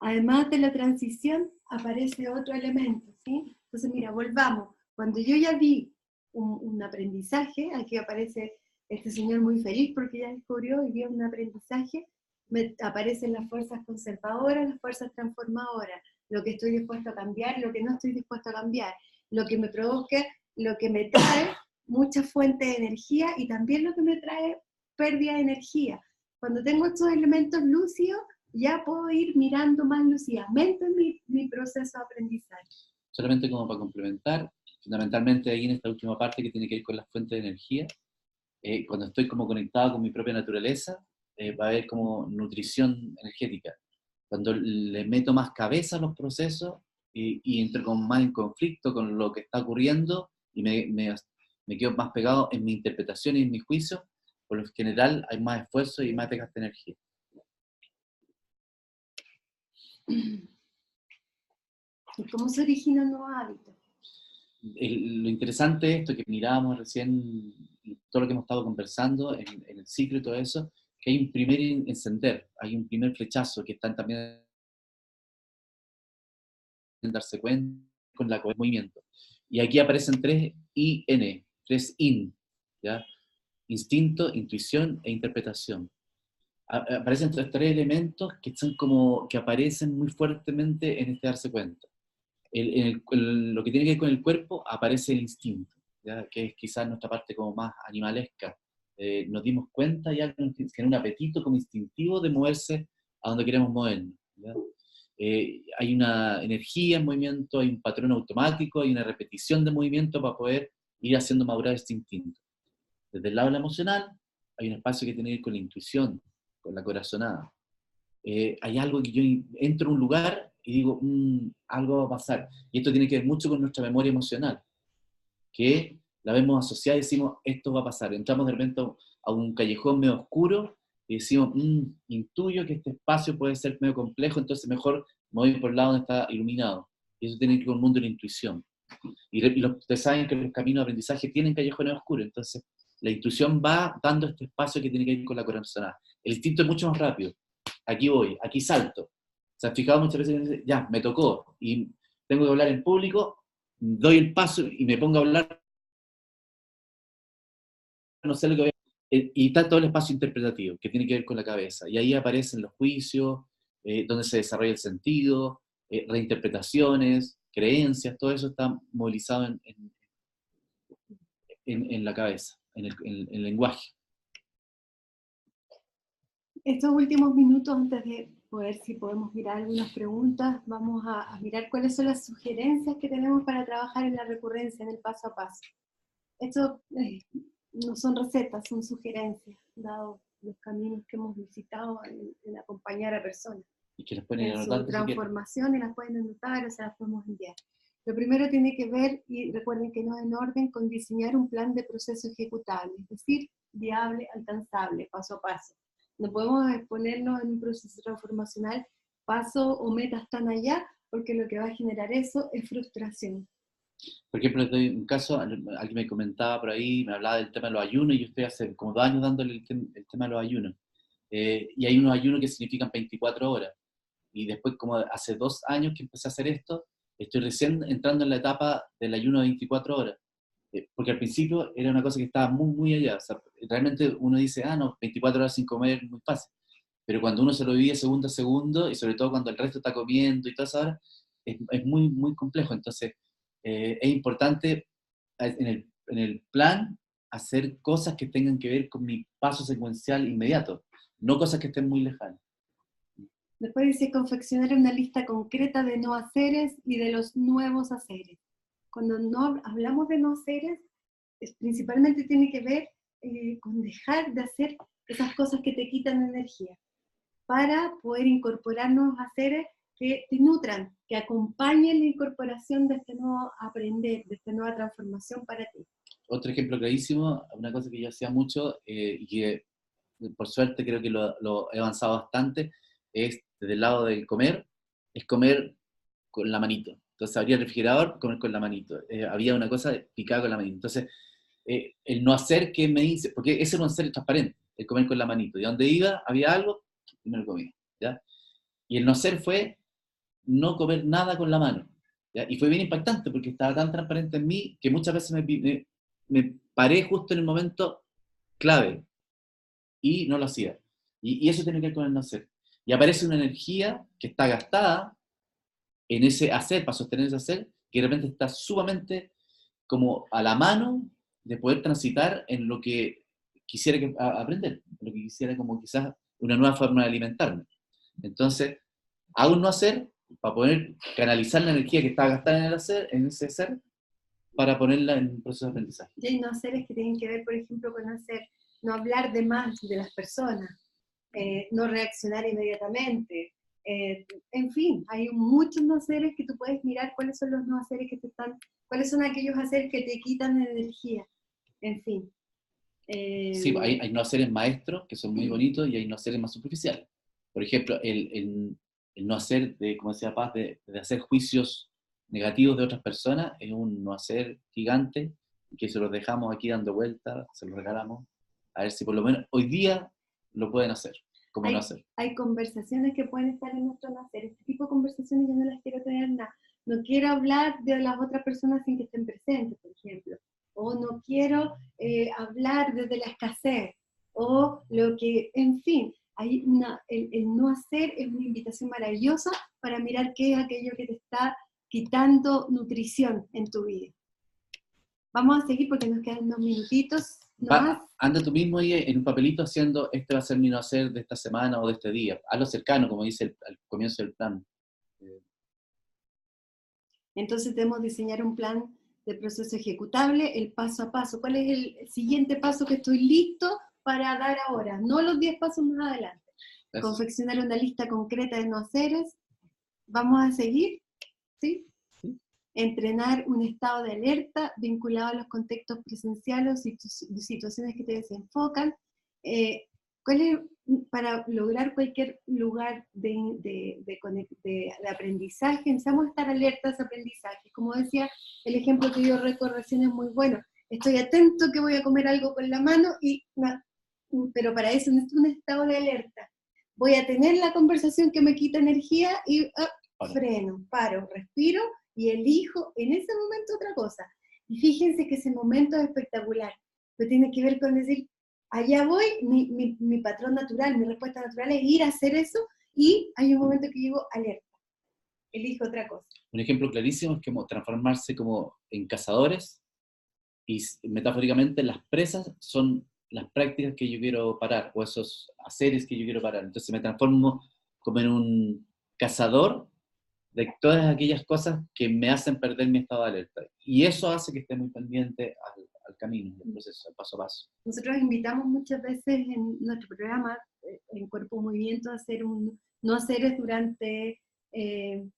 Además de la transición, aparece otro elemento, ¿sí? Entonces, mira, volvamos. Cuando yo ya vi un aprendizaje, aquí aparece este señor muy feliz porque ya descubrió y vio un aprendizaje, me aparecen las fuerzas conservadoras, las fuerzas transformadoras, lo que estoy dispuesto a cambiar, lo que no estoy dispuesto a cambiar, lo que me provoca, lo que me trae mucha fuente de energía y también lo que me trae pérdida de energía. Cuando tengo estos elementos lúcidos, ya puedo ir mirando más lúcidamente mi proceso de aprendizaje. Solamente como para complementar, fundamentalmente ahí en esta última parte que tiene que ver con las fuentes de energía, cuando estoy como conectado con mi propia naturaleza, va a haber como nutrición energética. Cuando le meto más cabeza a los procesos y entro con más en conflicto con lo que está ocurriendo y me quedo más pegado en mi interpretación y en mi juicio, por lo general hay más esfuerzo y más desgaste de energía. ¿Y cómo se originan nuevos hábitos? Lo interesante es esto que mirábamos recién, todo lo que hemos estado conversando en el ciclo y todo eso, que hay un primer encender, hay un primer flechazo que están también en darse cuenta con el movimiento. Y aquí aparecen 3 IN, 3 IN, ¿ya? Instinto, intuición e interpretación. Aparecen 3 elementos que son como que aparecen muy fuertemente en este darse cuenta. Lo que tiene que ver con el cuerpo aparece el instinto, ¿ya? Que es quizás nuestra parte como más animalesca. Nos dimos cuenta ya que tiene un apetito como instintivo de moverse a donde queremos movernos, ¿ya? Hay una energía en movimiento, hay un patrón automático, hay una repetición de movimiento para poder ir haciendo madurar este instinto. Desde el lado de la emocional, hay un espacio que tiene que ver con la intuición, con la corazonada. Hay algo que yo entro a un lugar y digo, algo va a pasar. Y esto tiene que ver mucho con nuestra memoria emocional, que la vemos asociada y decimos, esto va a pasar. Entramos de repente a un callejón medio oscuro y decimos, intuyo que este espacio puede ser medio complejo, entonces mejor me voy por el lado donde está iluminado. Y eso tiene que ver con el mundo de la intuición. Y ustedes saben que los caminos de aprendizaje tienen callejones oscuros, entonces la intuición va dando este espacio que tiene que ver con la corazonada. El instinto es mucho más rápido. Aquí voy, aquí salto. Se han fijado muchas veces, ya, me tocó, y tengo que hablar en público, doy el paso y me pongo a hablar, no sé lo que voy a... Y está todo el espacio interpretativo, que tiene que ver con la cabeza. Y ahí aparecen los juicios, donde se desarrolla el sentido, reinterpretaciones, creencias, todo eso está movilizado en la cabeza, en el lenguaje. Estos últimos minutos, antes de poder, si podemos mirar algunas preguntas, vamos a mirar cuáles son las sugerencias que tenemos para trabajar en la recurrencia, en el paso a paso. Esto no son recetas, son sugerencias, dado los caminos que hemos visitado en acompañar a personas. Y que las pueden ir en anotando su transformación y las pueden anotar o se las podemos enviar. Lo primero tiene que ver, y recuerden que no es en orden, con diseñar un plan de proceso ejecutable, es decir, viable, alcanzable, paso a paso. No podemos exponernos en un proceso transformacional, paso o metas tan allá, porque lo que va a generar eso es frustración. Por ejemplo, les doy un caso, alguien me comentaba por ahí, me hablaba del tema de los ayunos, y yo estoy hace como 2 años dándole el tema de los ayunos. Y hay unos ayunos que significan 24 horas. Y después, como hace 2 años que empecé a hacer esto, estoy recién entrando en la etapa del ayuno de 24 horas. Porque al principio era una cosa que estaba muy, muy allá. O sea, realmente uno dice, no, 24 horas sin comer es muy fácil. Pero cuando uno se lo vive segundo a segundo, y sobre todo cuando el resto está comiendo y todas esas horas, es muy, muy complejo. Entonces, es importante en el plan hacer cosas que tengan que ver con mi paso secuencial inmediato, no cosas que estén muy lejanas. Después dice confeccionar una lista concreta de no haceres y de los nuevos haceres. Cuando no hablamos de no haceres, principalmente tiene que ver con dejar de hacer esas cosas que te quitan energía, para poder incorporar nuevos haceres que te nutran, que acompañen la incorporación de este nuevo aprender, de esta nueva transformación para ti. Otro ejemplo clarísimo, una cosa que yo hacía mucho y que por suerte creo que lo he avanzado bastante, es desde el lado del comer, es comer con la manito. Entonces abría el refrigerador, comer con la manito. Había una cosa picada con la manito. Entonces, el no hacer que me dice, porque ese no hacer es transparente, el comer con la manito. Y donde iba, había algo, y me lo comía. ¿Ya? Y el no hacer fue no comer nada con la mano. ¿Ya? Y fue bien impactante porque estaba tan transparente en mí que muchas veces me paré justo en el momento clave y no lo hacía. Y eso tiene que ver con el no hacer. Y aparece una energía que está gastada en ese hacer, para sostener ese hacer, que de repente está sumamente como a la mano de poder transitar en lo que quisiera aprender, lo que quisiera como quizás una nueva forma de alimentarme. Entonces, hago un no hacer para poder canalizar la energía que está gastada en el hacer, en ese ser, para ponerla en un proceso de aprendizaje. Y hay no haceres que tienen que ver, por ejemplo, con hacer, no hablar de más de las personas, no reaccionar inmediatamente. En fin, hay muchos no haceres que tú puedes mirar cuáles son los no haceres que te están, cuáles son aquellos haceres que te quitan energía. En fin. Sí, hay no haceres maestros que son muy bonitos y hay no haceres más superficiales. Por ejemplo, el no hacer, como decía Paz, de hacer juicios negativos de otras personas es un no hacer gigante que se los dejamos aquí dando vueltas, se los regalamos, a ver si por lo menos hoy día lo pueden hacer. ¿Cómo no hacer? Hay conversaciones que pueden estar en nuestro nacer. Este tipo de conversaciones yo no las quiero tener nada. No quiero hablar de las otras personas sin que estén presentes, por ejemplo. O no quiero hablar desde la escasez. O lo que, en fin, el no hacer es una invitación maravillosa para mirar qué es aquello que te está quitando nutrición en tu vida. Vamos a seguir porque nos quedan unos minutitos. Anda tú mismo ahí en un papelito haciendo, este va a ser mi no hacer de esta semana o de este día. Hazlo cercano, como dice al comienzo del plan. Entonces debemos diseñar un plan de proceso ejecutable, el paso a paso. ¿Cuál es el siguiente paso que estoy listo para dar ahora? No los 10 pasos más adelante. Eso. Confeccionar una lista concreta de no haceres. ¿Vamos a seguir? ¿Sí? Entrenar un estado de alerta vinculado a los contextos presenciales y situaciones que te desenfocan. ¿Cuál es, para lograr cualquier lugar de aprendizaje, necesitamos estar alertas a aprendizaje? Como decía, el ejemplo que yo recuerdo recién es muy bueno. Estoy atento que voy a comer algo con la mano, pero para eso necesito un estado de alerta. Voy a tener la conversación que me quita energía y freno, paro, respiro, y elijo en ese momento otra cosa. Y fíjense que ese momento es espectacular, pero tiene que ver con decir, allá voy, mi patrón natural, mi respuesta natural es ir a hacer eso, y hay un momento que digo, alerta, elijo otra cosa. Un ejemplo clarísimo es como transformarse como en cazadores, y metafóricamente las presas son las prácticas que yo quiero parar, o esos haceres que yo quiero parar. Entonces me transformo como en un cazador de todas aquellas cosas que me hacen perder mi estado de alerta. Y eso hace que esté muy pendiente al camino, al proceso, al paso a paso. Nosotros invitamos muchas veces en nuestro programa, en Cuerpo Movimiento, a hacer no haceres durante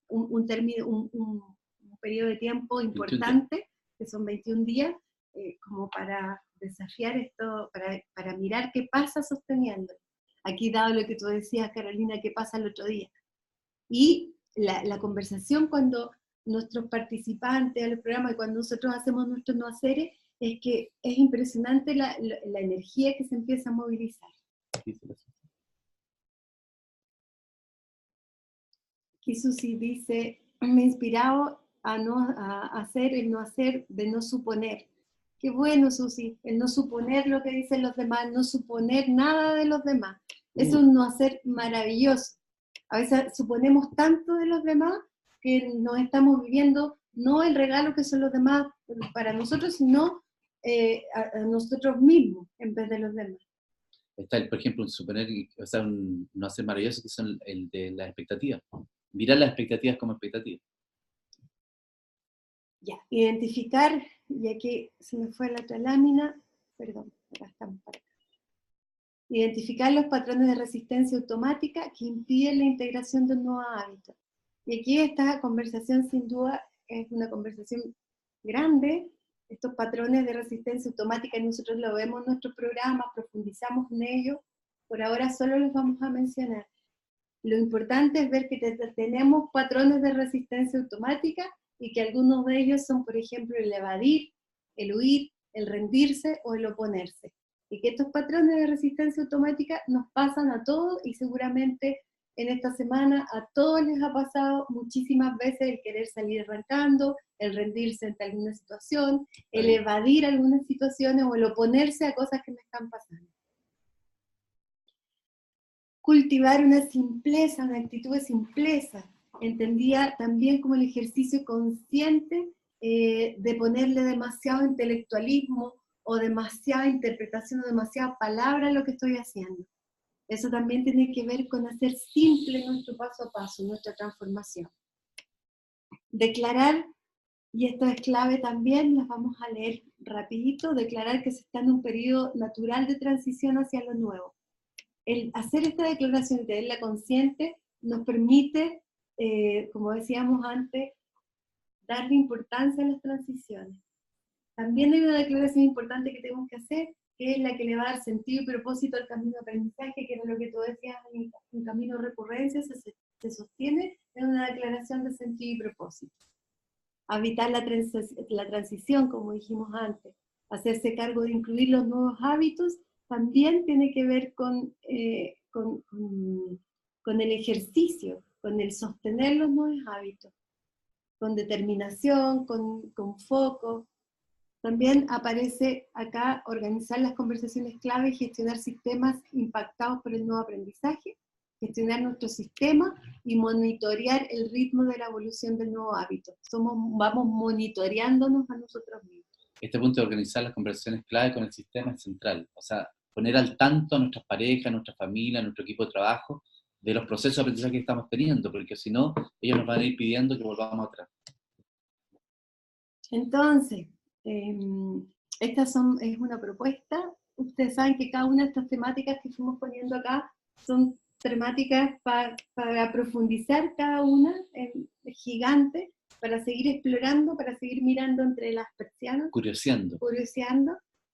un periodo de tiempo importante, que son 21 días, como para desafiar esto, para mirar qué pasa sosteniendo. Aquí, dado lo que tú decías, Carolina, qué pasa el otro día. Y la conversación cuando nuestros participantes del programa y cuando nosotros hacemos nuestros no haceres, es que es impresionante la energía que se empieza a movilizar. Y Susi dice, me he inspirado a hacer el no hacer, de no suponer. Qué bueno, Susi, el no suponer lo que dicen los demás, no suponer nada de los demás. Es un no hacer maravilloso. A veces suponemos tanto de los demás que nos estamos viviendo no el regalo que son los demás para nosotros, sino a nosotros mismos en vez de los demás. Está, por ejemplo, un suponer, o sea, un no hacer maravilloso, que son el de las expectativas. Mirar las expectativas como expectativas. Ya, identificar, y aquí se me fue la otra lámina, perdón, acá estamos para acá. Identificar los patrones de resistencia automática que impiden la integración de un nuevo hábito. Y aquí esta conversación sin duda es una conversación grande. Estos patrones de resistencia automática nosotros lo vemos en nuestros programas, profundizamos en ellos. Por ahora solo los vamos a mencionar. Lo importante es ver que tenemos patrones de resistencia automática y que algunos de ellos son, por ejemplo, el evadir, el huir, el rendirse o el oponerse. Y que estos patrones de resistencia automática nos pasan a todos y seguramente en esta semana a todos les ha pasado muchísimas veces el querer salir arrancando, el rendirse ante alguna situación, el evadir algunas situaciones o el oponerse a cosas que me están pasando. Cultivar una simpleza, una actitud de simpleza, entendía también como el ejercicio consciente de ponerle demasiado intelectualismo o demasiada interpretación o demasiada palabra a lo que estoy haciendo. Eso también tiene que ver con hacer simple nuestro paso a paso, nuestra transformación. Declarar, y esto es clave también, las vamos a leer rapidito, declarar que se está en un periodo natural de transición hacia lo nuevo. El hacer esta declaración y tenerla consciente nos permite, como decíamos antes, darle importancia a las transiciones. También hay una declaración importante que tenemos que hacer, que es la que le va a dar sentido y propósito al camino de aprendizaje, que es lo que tú decías, un camino de recurrencia, se sostiene en una declaración de sentido y propósito. Habitar la transición, como dijimos antes, hacerse cargo de incluir los nuevos hábitos, también tiene que ver con el ejercicio, con el sostener los nuevos hábitos, con determinación, con foco. También aparece acá organizar las conversaciones clave y gestionar sistemas impactados por el nuevo aprendizaje, gestionar nuestro sistema y monitorear el ritmo de la evolución del nuevo hábito. Vamos monitoreándonos a nosotros mismos. Este punto de organizar las conversaciones clave con el sistema es central. O sea, poner al tanto a nuestras parejas, a nuestra familia, a nuestro equipo de trabajo, de los procesos de aprendizaje que estamos teniendo, porque si no, ellos nos van a ir pidiendo que volvamos atrás. Entonces, esta es una propuesta. Ustedes saben que cada una de estas temáticas que fuimos poniendo acá son temáticas para profundizar cada una, gigante, para seguir explorando, para seguir mirando entre las persianas. Curioseando.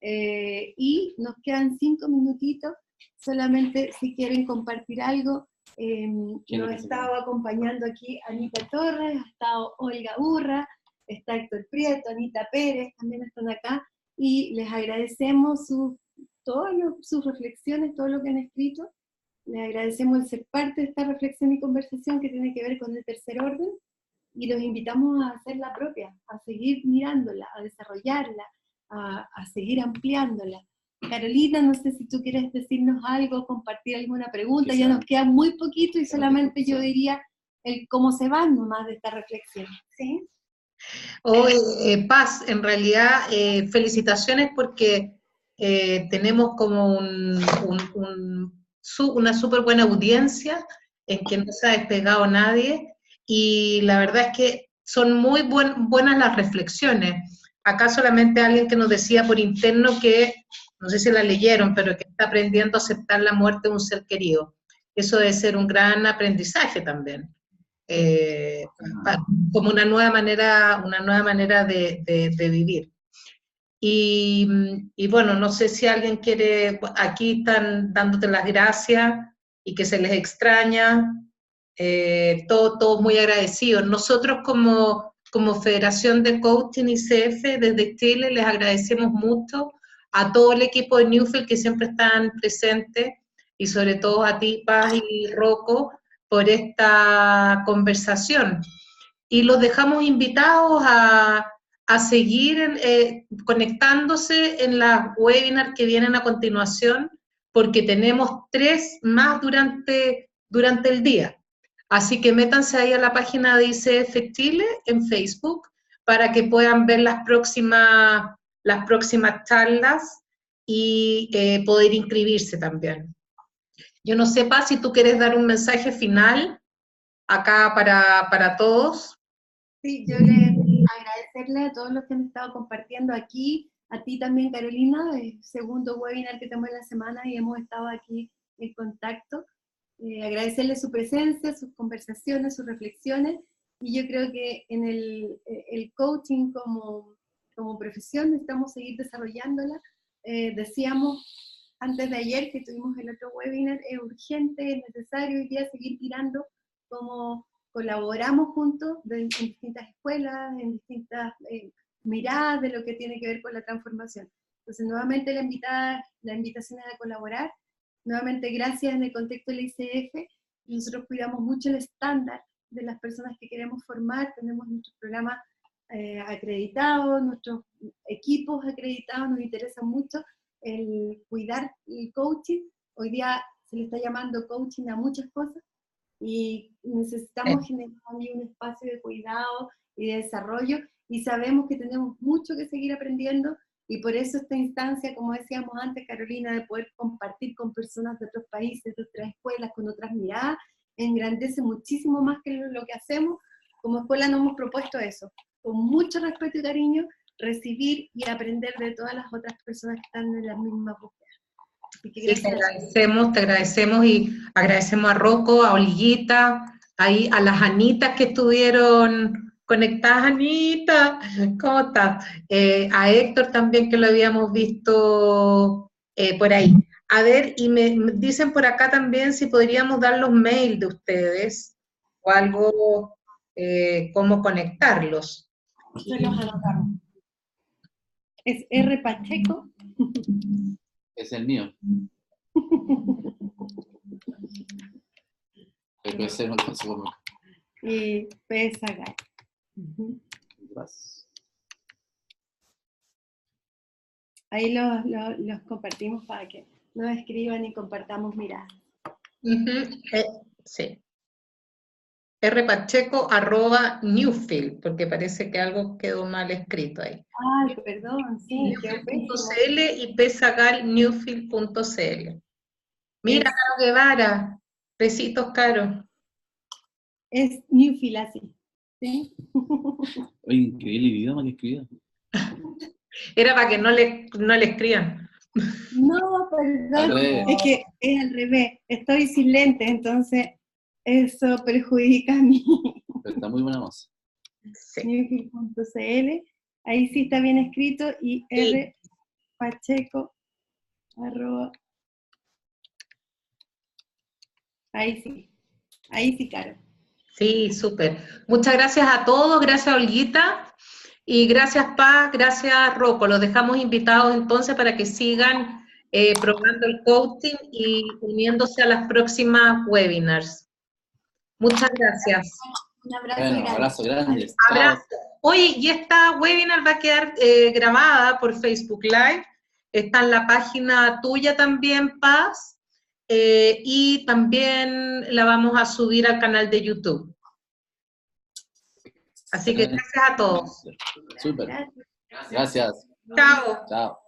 Y nos quedan 5 minutitos, solamente si quieren compartir algo. Nos ha estado acompañando aquí Anita Torres, ha estado Olga Urra, está Héctor Prieto, Anita Pérez, también están acá, y les agradecemos todas sus reflexiones, todo lo que han escrito. Les agradecemos el ser parte de esta reflexión y conversación que tiene que ver con el tercer orden, y los invitamos a hacerla propia, a seguir mirándola, a desarrollarla, a seguir ampliándola. Carolina, no sé si tú quieres decirnos algo, compartir alguna pregunta, ya nos queda muy poquito y solamente yo diría el cómo se van nomás de esta reflexión. ¿Sí? Paz, en realidad, felicitaciones porque tenemos como una súper buena audiencia en que no se ha despegado nadie, y la verdad es que son muy buenas las reflexiones. Acá solamente alguien que nos decía por interno que, no sé si la leyeron, pero que está aprendiendo a aceptar la muerte de un ser querido. Eso debe ser un gran aprendizaje también. Como una nueva manera de vivir. Y bueno, no sé si alguien quiere, aquí están dándote las gracias y que se les extraña, todos muy agradecidos. Nosotros como Federación de Coaching ICF desde Chile les agradecemos mucho a todo el equipo de Newfield que siempre están presentes, y sobre todo a ti, Paz y Rocco, por esta conversación. y los dejamos invitados a seguir conectándose en las webinars que vienen a continuación, porque tenemos 3 más durante el día. Así que métanse ahí a la página de ICF Chile en Facebook para que puedan ver las próximas charlas y poder inscribirse también. Yo no sé, Paz, si tú quieres dar un mensaje final acá para todos. Sí, yo le agradecerle a todos los que han estado compartiendo aquí, a ti también, Carolina, el segundo webinar que tenemos en la semana y hemos estado aquí en contacto. Agradecerle su presencia, sus conversaciones, sus reflexiones, y yo creo que en el coaching como profesión necesitamos seguir desarrollándola. Decíamos antes de ayer que tuvimos el otro webinar, es urgente, es necesario hoy día seguir mirando cómo colaboramos juntos en distintas escuelas, en distintas miradas de lo que tiene que ver con la transformación. Entonces, nuevamente la invitación es a colaborar. Nuevamente, gracias en el contexto del ICF. Nosotros cuidamos mucho el estándar de las personas que queremos formar. Tenemos nuestros programas acreditados, nuestros equipos acreditados. Nos interesa mucho el cuidar el coaching. Hoy día se le está llamando coaching a muchas cosas y necesitamos generar un espacio de cuidado y de desarrollo, y sabemos que tenemos mucho que seguir aprendiendo. Y por eso esta instancia, como decíamos antes, Carolina, de poder compartir con personas de otros países, de otras escuelas, con otras miradas, engrandece muchísimo más que lo que hacemos. Como escuela nos hemos propuesto eso, con mucho respeto y cariño, recibir y aprender de todas las otras personas que están en las mismas búsquedas. Sí, te agradecemos y agradecemos a Rocco, a Olguita, ahí a las Anitas que estuvieron conectadas. Anita, ¿cómo estás? A Héctor también, que lo habíamos visto por ahí. A ver, y me dicen por acá también si podríamos dar los mails de ustedes o algo, cómo conectarlos. Se los anotamos. Es R. Pacheco. Es el mío. Puede ser un segundo. Y Pesagal. Ahí los compartimos para que nos escriban y compartamos miradas. Sí. rpacheco@newfield, porque parece que algo quedó mal escrito ahí. Ay, perdón, sí. Newfield.cl y pesagalnewfield.cl. Mira, Caro Guevara. Besitos, Caro. Es Newfield así. ¿Sí? Oye, increíble el idioma que escribió. Era para que no le escriban. No, perdón, es que es al revés. Estoy sin lentes, entonces eso perjudica a mí. Pero está muy buena voz. Sí. Newfield.cl, ahí sí está bien escrito, y R. Pacheco @ ahí sí, Caro. Sí, súper. Muchas gracias a todos, gracias Olguita, y gracias Paz, gracias Rocco. Los dejamos invitados entonces para que sigan probando el coaching y uniéndose a las próximas webinars. Muchas gracias. Un abrazo Bueno, grande. abrazo grande. Abrazo. Oye, y esta webinar va a quedar grabada por Facebook Live, está en la página tuya también, Paz, y también la vamos a subir al canal de YouTube. Así que gracias a todos. Súper. Gracias. Chao. Chao.